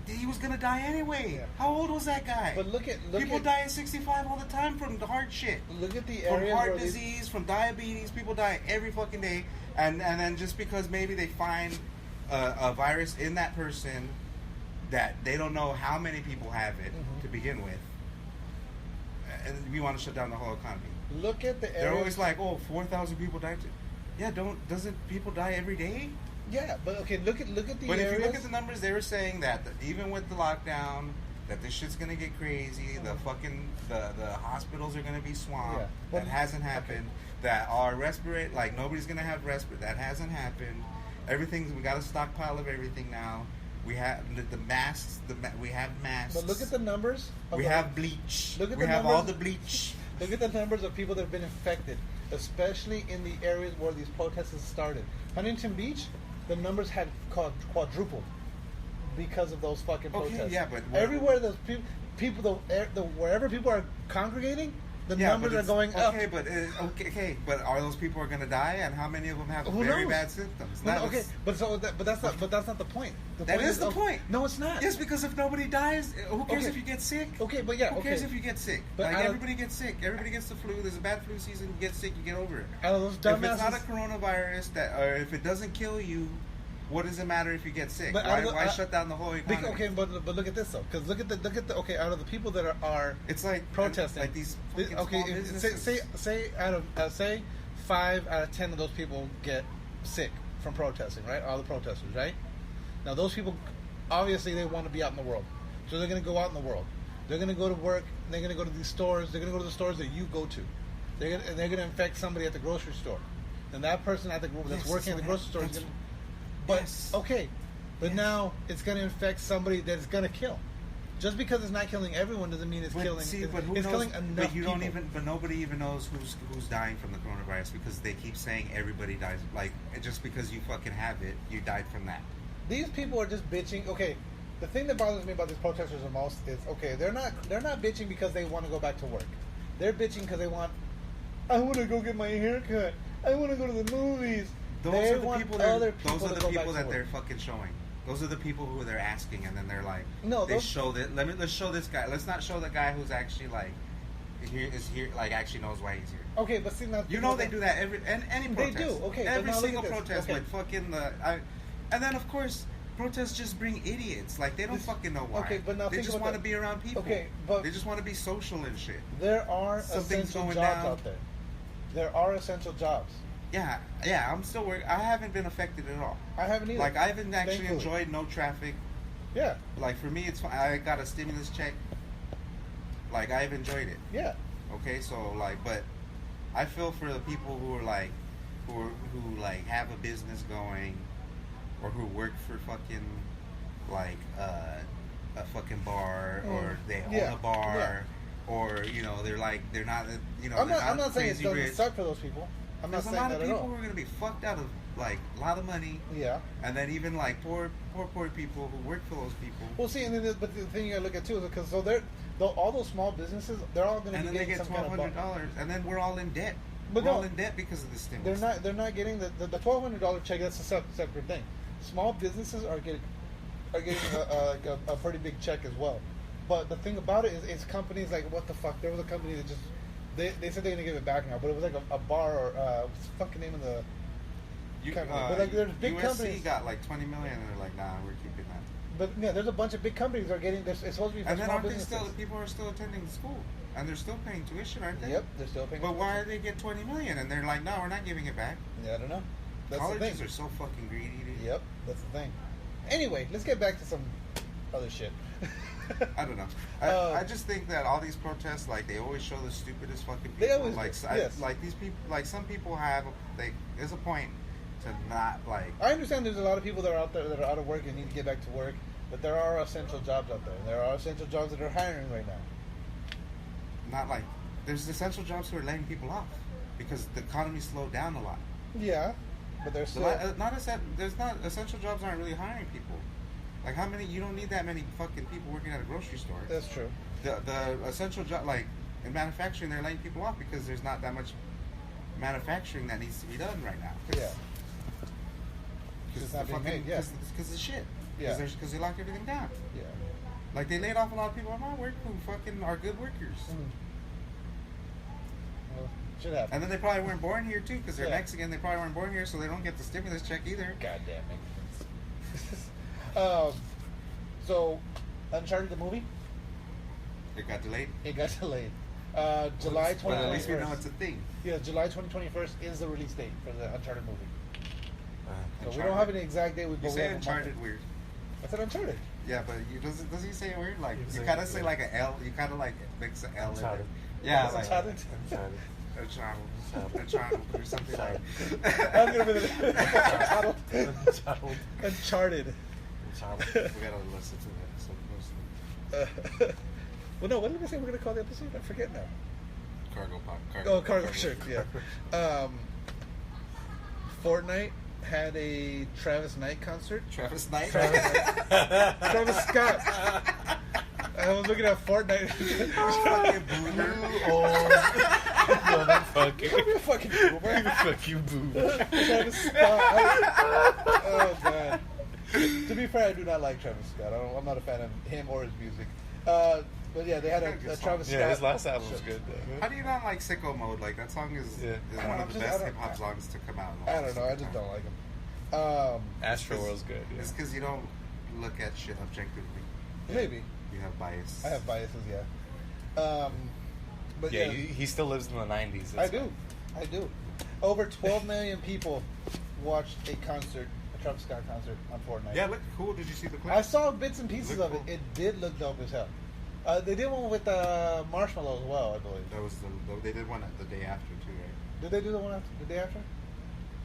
He was gonna die anyway. Yeah. How old was that guy? But look people die at 65 all the time from the hard shit. Look at the from heart disease, from diabetes. People die every fucking day, and then just because maybe they find a virus in that person that they don't know how many people have it to begin with. And we want to shut down the whole economy. Look at the areas. They're always like, oh, 4,000 people died. Doesn't people die every day? Yeah, but okay, look at the But areas. if you look at the numbers, they were saying that even with the lockdown, that this shit's gonna get crazy. The fucking the hospitals are gonna be swamped. Yeah. That hasn't happened. Okay. That our respirate, like nobody's gonna have respirate. That hasn't happened. We got a stockpile of everything now. We have the masks. We have masks. But look at the numbers. We have bleach. Look at we the have numbers. all the bleach. Look at the numbers of people that have been infected, especially in the areas where these protests started. Huntington Beach, the numbers had quadrupled because of those fucking protests. Yeah, but everywhere those people, wherever people are congregating, the numbers are going up. But are those people are going to die, and how many of them have bad symptoms? But that's not the point. That is the point. No, it's not. Yes, because if nobody dies, who cares if you get sick? Okay, but yeah, who cares if you get sick? But like everybody gets sick. Everybody gets the flu. There's a bad flu season. You get sick, you get over it. Out of those dumbasses, if it's not a coronavirus, or if it doesn't kill you, What does it matter if you get sick? But Why shut down the whole economy? Okay, but look at this though, because look at the okay, out of the people that are it's like protesting, like these okay, say 5 out of 10 of those people get sick from protesting, right? All the protesters, right? Now those people, obviously, they want to be out in the world, so they're going to go out in the world. They're going to go to work. They're going to go to these stores. They're going to go to the stores that you go to. They're going to infect somebody at the grocery store, and that person that's working at the grocery store is going to. But okay, but now it's going to infect somebody that it's going to kill. Just because it's not killing everyone doesn't mean it's killing. It's killing enough people. But nobody even knows who's dying from the coronavirus because they keep saying everybody dies. Like just because you fucking have it, you died from that. These people are just bitching. Okay, the thing that bothers me about these protesters the most is they're not bitching because they want to go back to work. They're bitching because I want to go get my hair cut. I want to go to the movies. Those are the people that they're fucking showing. Those are the people who they're asking, and then they're like, let's show this guy. Let's not show the guy who's actually like here, like actually knows why he's here. Okay, but see now, they do that any protest. They do. Okay, every single protest, like fucking and then of course protests just bring idiots. Like they don't fucking know why. Okay, but now they just want to be around people. Okay, but they just want to be social and shit. There are essential jobs out there. There are essential jobs. Yeah, I'm still working. I haven't been affected at all. I haven't either. Like, I haven't actually enjoyed no traffic. Yeah. Like, for me, it's fine. I got a stimulus check. Like, I've enjoyed it. Yeah. Okay, so, like, but I feel for the people who are, like, who have a business going or who work for fucking, like, a fucking bar or they own a bar or, they're not, I'm not saying it doesn't suck for those people. There's a lot of people who are going to be fucked out of like a lot of money. Yeah. And then even like poor people who work for those people. Well, see, and then but the thing you got to look at too is because all those small businesses, they're all going to be getting some kind of $1,200, and then we're all in debt. We're all in debt because of the stimulus. They're not getting the $1,200 check. That's a separate thing. Small businesses are getting a pretty big check as well. But the thing about it is, it's companies like what the fuck? There was a company that just. They said they're gonna give it back now, but it was like a bar or what's the fucking name of the company? But like there's big companies got like $20 million, and they're like, nah, we're keeping that. But yeah, there's a bunch of big companies that are getting this. It's supposed to be for and then small aren't businesses. they still people are still attending school and they're still paying tuition, aren't they? Yep, they're still paying. But why do they get $20 million and they're like, no, we're not giving it back? Yeah, I don't know. That's Colleges the thing. are so fucking greedy, dude. Yep, that's the thing. Anyway, let's get back to some other shit. I don't know. I just think that all these protests, like, they always show the stupidest fucking people. They always like these people, like some people have. There's a point to not like. I understand there's a lot of people that are out there that are out of work and need to get back to work, but there are essential jobs out there. There are essential jobs that are hiring right now. Not like there's essential jobs who are laying people off because the economy slowed down a lot. Yeah, but there's still there's not essential jobs aren't really hiring people. Like how many? You don't need that many fucking people working at a grocery store. That's true. The essential job, like in manufacturing, they're laying people off because there's not that much manufacturing that needs to be done right now. Yeah. Because it's not being made. Yeah. Because of shit. Yeah. Because they lock everything down. Yeah. Like they laid off a lot of people at my work who fucking are good workers. Well, shit happens. And then they probably weren't born here too because they're Mexican. They probably weren't born here, so they don't get the stimulus check either. Goddamn Mexicans. So, Uncharted the movie? It got delayed. July 2021. But at least we know it's a thing. Yeah, July 2021 is the release date for the Uncharted movie. So we Uncharted. don't have an exact date. You say Uncharted weird. I said Uncharted. Yeah, but does he say it weird? Like you kind of say like an L. You kind of like mix an L in it. Yeah, like Uncharted. Uncharted or something like. I'm gonna be Uncharted. We gotta listen to that. Well, no. What did we say we're gonna call the episode? I forget now. Cargo. Sure. Yeah. Fortnite had a Travis Knight concert. Travis Knight? Travis Scott. I was looking at Fortnite. Fucking boomer. Motherfucker. Fucking boomer. Fuck you, boomer. Travis Scott. Oh, God. To be fair, I do not like Travis Scott. I'm not a fan of him or his music. But yeah, they had a Travis Scott. Yeah, his last album was good, though. How do you not like Sicko Mode? Like, that song is one of the best hip-hop songs to come out. I don't know. I just don't like Astroworld's good. Yeah. It's because you don't look at shit objectively. Maybe. You have bias. I have biases, yeah. But yeah, he still lives in the 90s. I do. Over 12 million people watched a Travis Scott concert on Fortnite. Yeah, it looked cool. Did you see the clip? I saw bits and pieces of cool. it. It did look dope as hell. They did one with Marshmallow as well, I believe. That was they did one the day after too, right? Did they do the day after?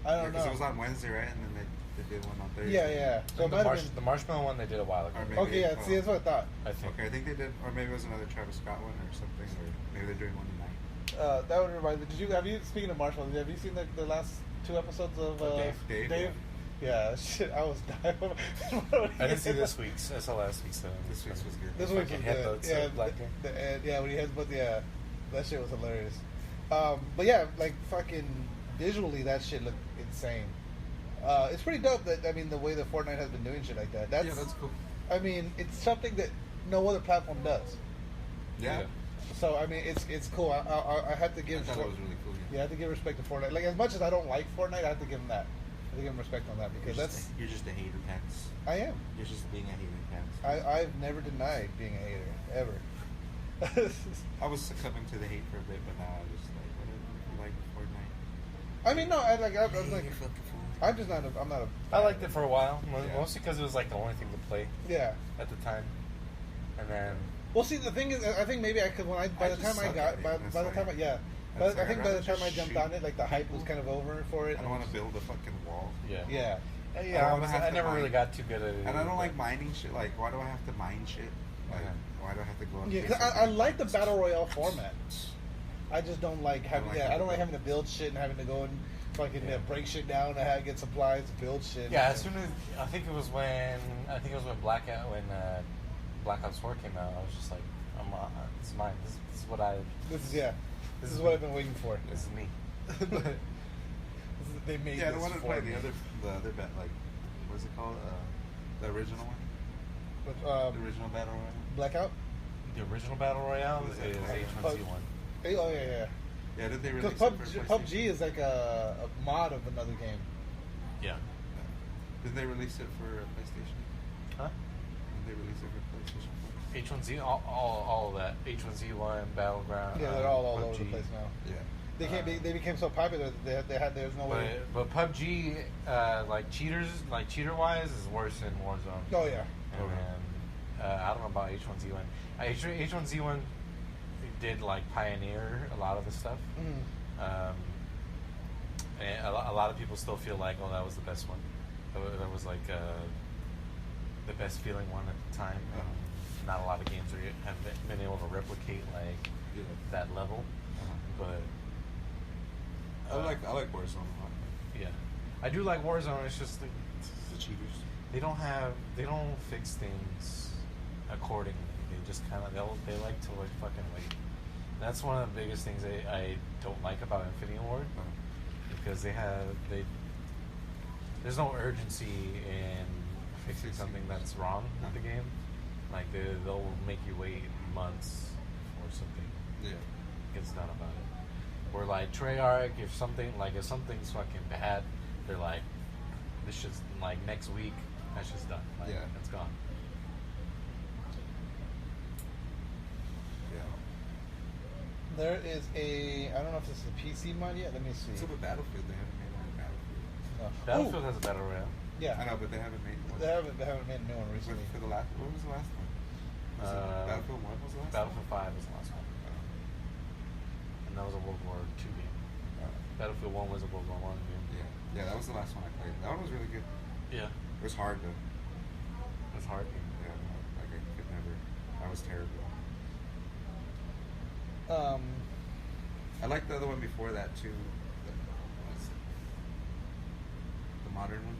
I don't know. Because it was on Wednesday, right? And then they did one on Thursday. Yeah. So the Marshmallow one they did a while ago. Okay, yeah. See, that's what I thought. I think. Okay, I think they did, or maybe it was another Travis Scott one or something, or maybe they're doing one tonight. That would remind me. Speaking of Marshmallow, have you seen the last 2 episodes of Dave? Yeah, shit, I was dying. I didn't see this week's. I saw last week's. This week's was good. This week's was good. Yeah, when he headbutts, yeah, that shit was hilarious. But yeah, like fucking visually, that shit looked insane. It's pretty dope that the way that Fortnite has been doing shit like that. That's cool. I mean, it's something that no other platform does. Yeah. So it's cool. I have to give. I thought it was really cool. Yeah, I have to give respect to Fortnite. Like as much as I don't like Fortnite, I have to give them that. I have to give them respect on that because you're just a hater, pants. I am. You're just being a hater, pants. I've never denied being a hater ever. I was succumbing to the hate for a bit, but now I just like whatever. If you like Fortnite. I mean, no, I'm just not. I'm not a. I liked it for a while, mostly because it was like the only thing to play. Yeah. At the time, and then. Well, see, the thing is, I think maybe I could by the time I jumped on it, like the hype was kind of over for it. I don't want to build a fucking wall. Yeah. I never really got too good at it. And I don't like mining shit. Like, why do I have to mine shit? Like, why do I have to go? Yeah, because I like the battle royale format. I just don't like having. I don't like having to build shit and having to go and fucking break shit down and get supplies, build shit. Yeah, as soon as I think it was when Black Ops 4 came out, I was just like, this is mine. This is what I. This is what I've been waiting for. This is me. They made. Yeah, I don't want to play the other bet. Like, what's it called? The original one. The original battle royale. Blackout. The original battle royale is H1Z1. Oh yeah. Yeah, did they release because it for PUBG is like a mod of another game. Yeah. Did they release it for PlayStation? Huh? Did they release it for PlayStation? H1Z, all of that. H1Z1, Battleground. Yeah, they're all PUBG. over the place now. Yeah. They became so popular that there's no way. But PUBG, cheater wise, is worse than Warzone. Oh yeah. And I don't know about H1Z1. H1Z1 did like pioneer a lot of the stuff. And a lot of people still feel like, oh, that was the best one. That was like the best feeling one at the time. Not a lot of games have been able to replicate like that level. But I like Warzone a lot. Yeah, I do like Warzone. It's just the cheaters. They don't fix things accordingly. They just kind of they like to like fucking wait. That's one of the biggest things I don't like about Infinity Ward, because there's no urgency in fixing something that's wrong with the game. Like they'll make you wait months for something gets done about it. Or like Treyarch, if something's fucking bad, they're like, this shit's like next week, that shit's done. Like, it's gone. There is I don't know if this is a PC mod yet. Let me see. It's over Battlefield. They haven't made one Battlefield. Battlefield has a battle royale. Yeah, I know, but they haven't made one. They haven't made a new one recently. For the last, what was the last one? Battlefield 1 was the last Battlefield one? 5 was the last one. And that was a World War II game. Battlefield 1 was a World War I game. Yeah, that was the last one I played. That one was really good. Yeah. It was hard though. It was hard. Yeah, like I could never. I was terrible. I liked the other one before that too. The modern one.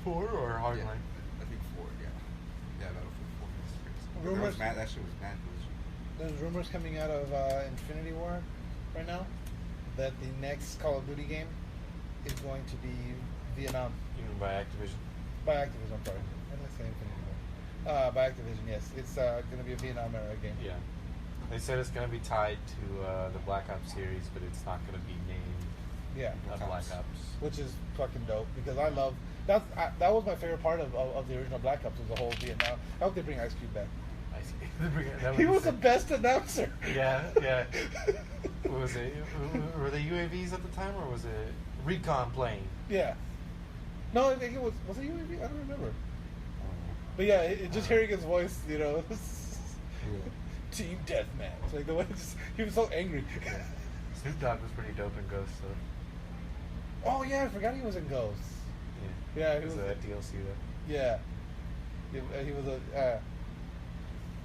4 or Hardline? I think 4. Yeah, Battlefield 4. Rumors. That shit was mad. There's rumors coming out of Infinity War right now that the next Call of Duty game is going to be Vietnam. You mean by Activision? By Activision, I'm sorry. I didn't say Infinity War. By Activision, yes. It's going to be a Vietnam era game. Yeah. They said it's going to be tied to the Black Ops series, but it's not going to be named Yeah, Black Ops, which is fucking dope because I love that was my favorite part of the original Black Ops was the whole Vietnam. I hope they bring Ice Cube back. He was the best announcer. Yeah. What was it? Were they UAVs at the time, or was it recon plane? Yeah. No, I think it was it UAV? I don't remember. But yeah, just hearing his voice, you know, Team Deathmatch. Like the way he was so angry. Yeah. Snoop Dogg was pretty dope in Ghost, though. Oh yeah, I forgot he was in Ghost. Yeah, he was a DLC though. Yeah, he was a.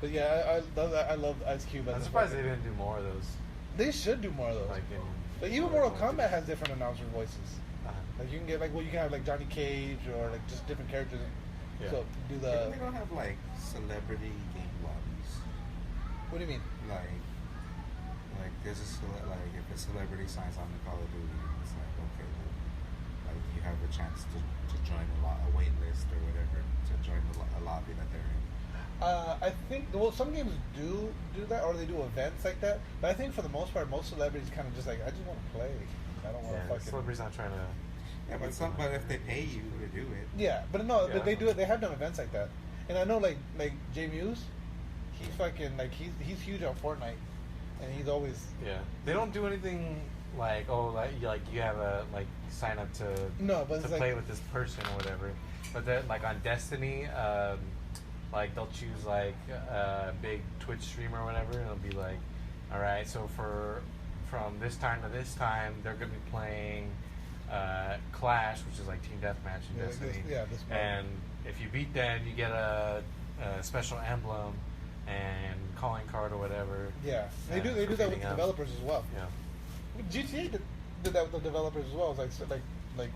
But yeah, I love Ice Cube. I'm surprised they didn't do more of those. They should do more of those. Like even Mortal Kombat has different announcer voices. Like you can get you can have like Johnny Cage or like just different characters. Yeah. So do the. They don't have like celebrity game lobbies. What do you mean? Like there's like if a celebrity signs on the Call of Duty, it's like okay, like you have a chance to join a wait list or whatever to join a lobby that they're in. I think some games do that, or they do events like that. But I think for the most part, most celebrities kind of just like I just want to play. I don't want to fucking. Celebrities not trying to. Yeah, but if they pay you to do it. Yeah, but no, but they do it. They have done events like that, and I know like Jay Muse, he's fucking like he's huge on Fortnite, and he's always. Yeah, they don't do anything like you have a sign up to play with this person or whatever, but then like on Destiny. Like they'll choose like a big Twitch streamer or whatever, and it'll be like, all right, so from this time to this time, they're gonna be playing Clash, which is like Team Deathmatch in Destiny. And if you beat them, you get a special emblem and calling card or whatever. Yeah, they do that with the developers as well. Yeah, GTA did that with the developers as well. It's like, but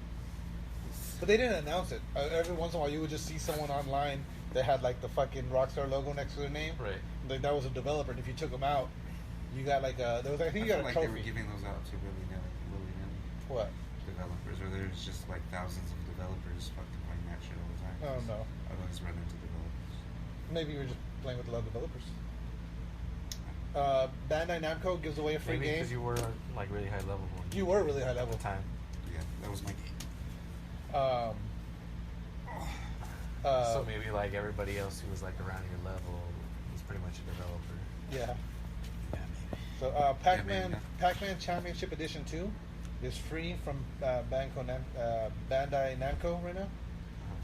they didn't announce it. Every once in a while, you would just see someone online. They had like the fucking Rockstar logo next to their name. Right. Like that was a developer, and if you took them out, you got like a. There was I think you got a trophy. They were giving those out to willy-nilly. What? Developers, or there's just like thousands of developers fucking playing that shit all the time. Oh no. I always run into developers. Maybe you were just playing with a lot of developers. Bandai Namco gives away a free game. Because you were like really high level. You were really high level at the time. Yeah, that was my game. So maybe like everybody else who was like around your level was pretty much a developer. Yeah. So Pac-Man Championship Edition 2 is free from Bandai Namco right now.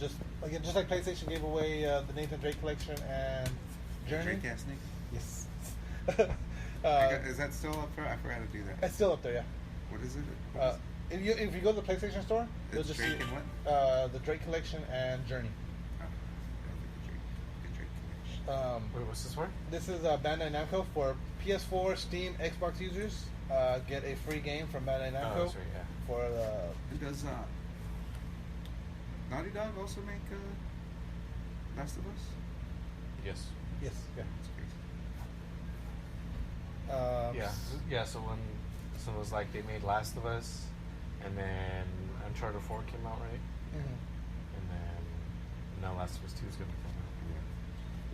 Just like PlayStation gave away the Nathan Drake collection and Journey. Drake ass nigga. Yes. Is that still up there? I forgot to do that. It's still up there, yeah. What is it? If you go to the PlayStation Store, you'll just Drake see and what? The Drake collection and Journey. Wait, what's this for? This is Bandai Namco for PS4, Steam, Xbox users. Get a free game from Bandai Namco. Oh, that's right, yeah. For does Naughty Dog also make Last of Us? Yes. Yes. Yeah. That's crazy. Yeah. So it was like they made Last of Us, and then Uncharted 4 came out, right? Mm-hmm. And then now Last of Us 2 is gonna come out.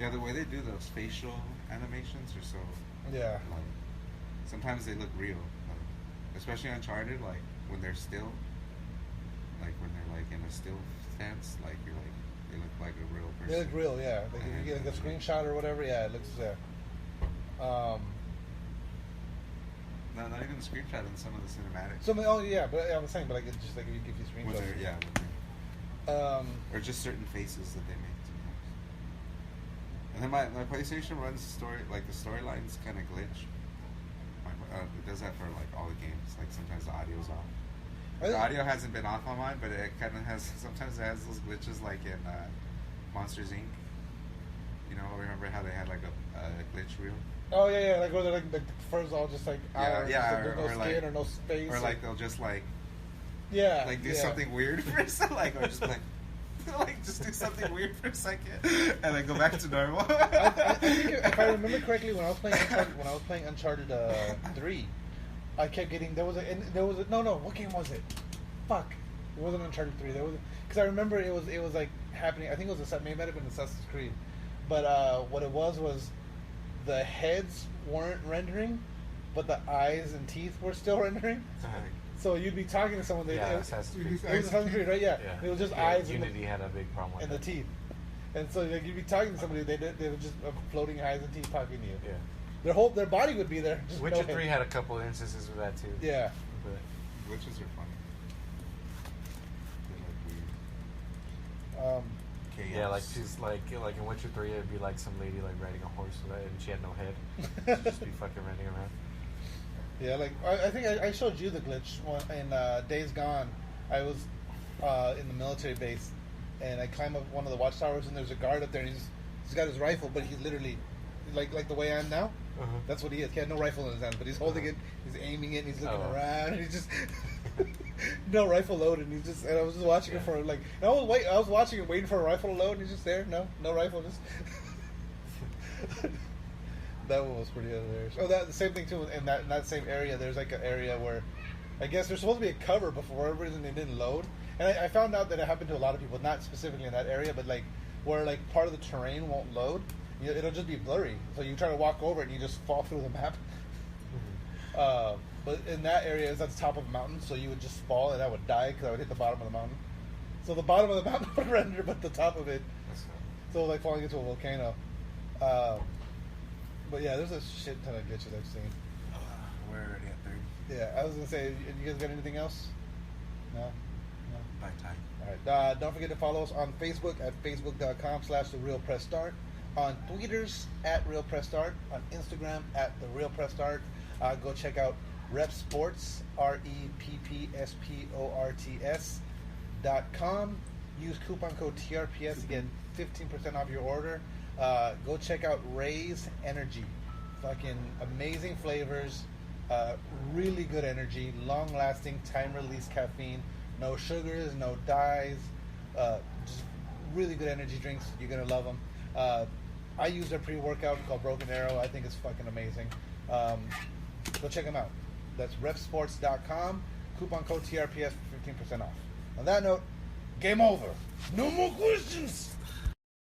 Yeah, the way they do those facial animations are so. Yeah. Like, sometimes they look real, like, especially Uncharted. Like when they're still, like when they're like in a still stance, like you're like they look like a real person. They look real, yeah. Like if you get like a screenshot or whatever, yeah, it looks No, not even a screenshot in some of the cinematics. but I'm saying, but like it's just like if you give you screenshots. Or just certain faces that they make. And then my PlayStation runs the storylines kind of glitch. It does that for like all the games. Like sometimes the audio's off. The audio hasn't been off on mine, but it kind of has. Sometimes it has those glitches like in Monsters Inc. You know, remember how they had like a glitch reel? Oh yeah, like where like the fur's all just like out, or no skin or no space, or like they'll just like do something weird for a second, or just like. Just do something weird for a second, and then go back to normal. I think if I remember correctly, when I was playing Uncharted 3, I kept getting what game was it? Fuck, it wasn't Uncharted 3. Because I remember it was like happening. I think it was it may have been Assassin's Creed, but what it was the heads weren't rendering, but the eyes and teeth were still rendering. So you'd be talking to someone. Yeah, Assassin's Creed. It was Assassin's Creed, right? Yeah. It was just eyes. Unity had a big problem with and the teeth. And so like, you'd be talking to somebody, they were just floating eyes and teeth talking to you. Yeah. Their body would be there. Just Witcher 3 had a couple of instances with that too. Yeah. But Witches are funny. Chaos. Yeah, like she's like in Witcher 3, it'd be like some lady like riding a horse with it, and she had no head. She'd just be fucking running around. Yeah, like I think I showed you the glitch in Days Gone. I was in the military base, and I climbed up one of the watchtowers, and there's a guard up there, and he's got his rifle, but he's literally like the way I am now. That's what he is. He had no rifle in his hand, but he's holding it, he's aiming it, and he's looking around, and he's just no rifle loaded. And I was just watching it for like, I was watching it, waiting for a rifle to load, and he's just there, no rifle, just. That one was pretty hilarious. Oh, the same thing too. In that same area, there's like an area where, I guess there's supposed to be a cover, but for whatever reason they didn't load. And I found out that it happened to a lot of people, not specifically in that area, but like where like part of the terrain won't load. It'll just be blurry. So you try to walk over it and you just fall through the map. But in that area, it's at the top of a mountain, so you would just fall and I would die because I would hit the bottom of the mountain. So the bottom of the mountain would render, but the top of it. So like falling into a volcano. But yeah, there's a shit ton of glitches I've seen. We're already at 30. Yeah, I was gonna say, you guys got anything else? No. By time. All right. Don't forget to follow us on Facebook at facebook.com/TheRealPressStart, on Twitters at RealPressStart, on Instagram at TheRealPressStart. Go check out Rep Sports, REPPSPORTS.com. Use coupon code TRPS to get 15% off your order. Go check out Ray's Energy. Fucking amazing flavors, really good energy, long-lasting, time-release caffeine, no sugars, no dyes, just really good energy drinks. You're gonna love them. I use their pre-workout called Broken Arrow. I think it's fucking amazing. Go check them out. That's repsports.com. Coupon code TRPS for 15% off. On that note, game over. No more questions.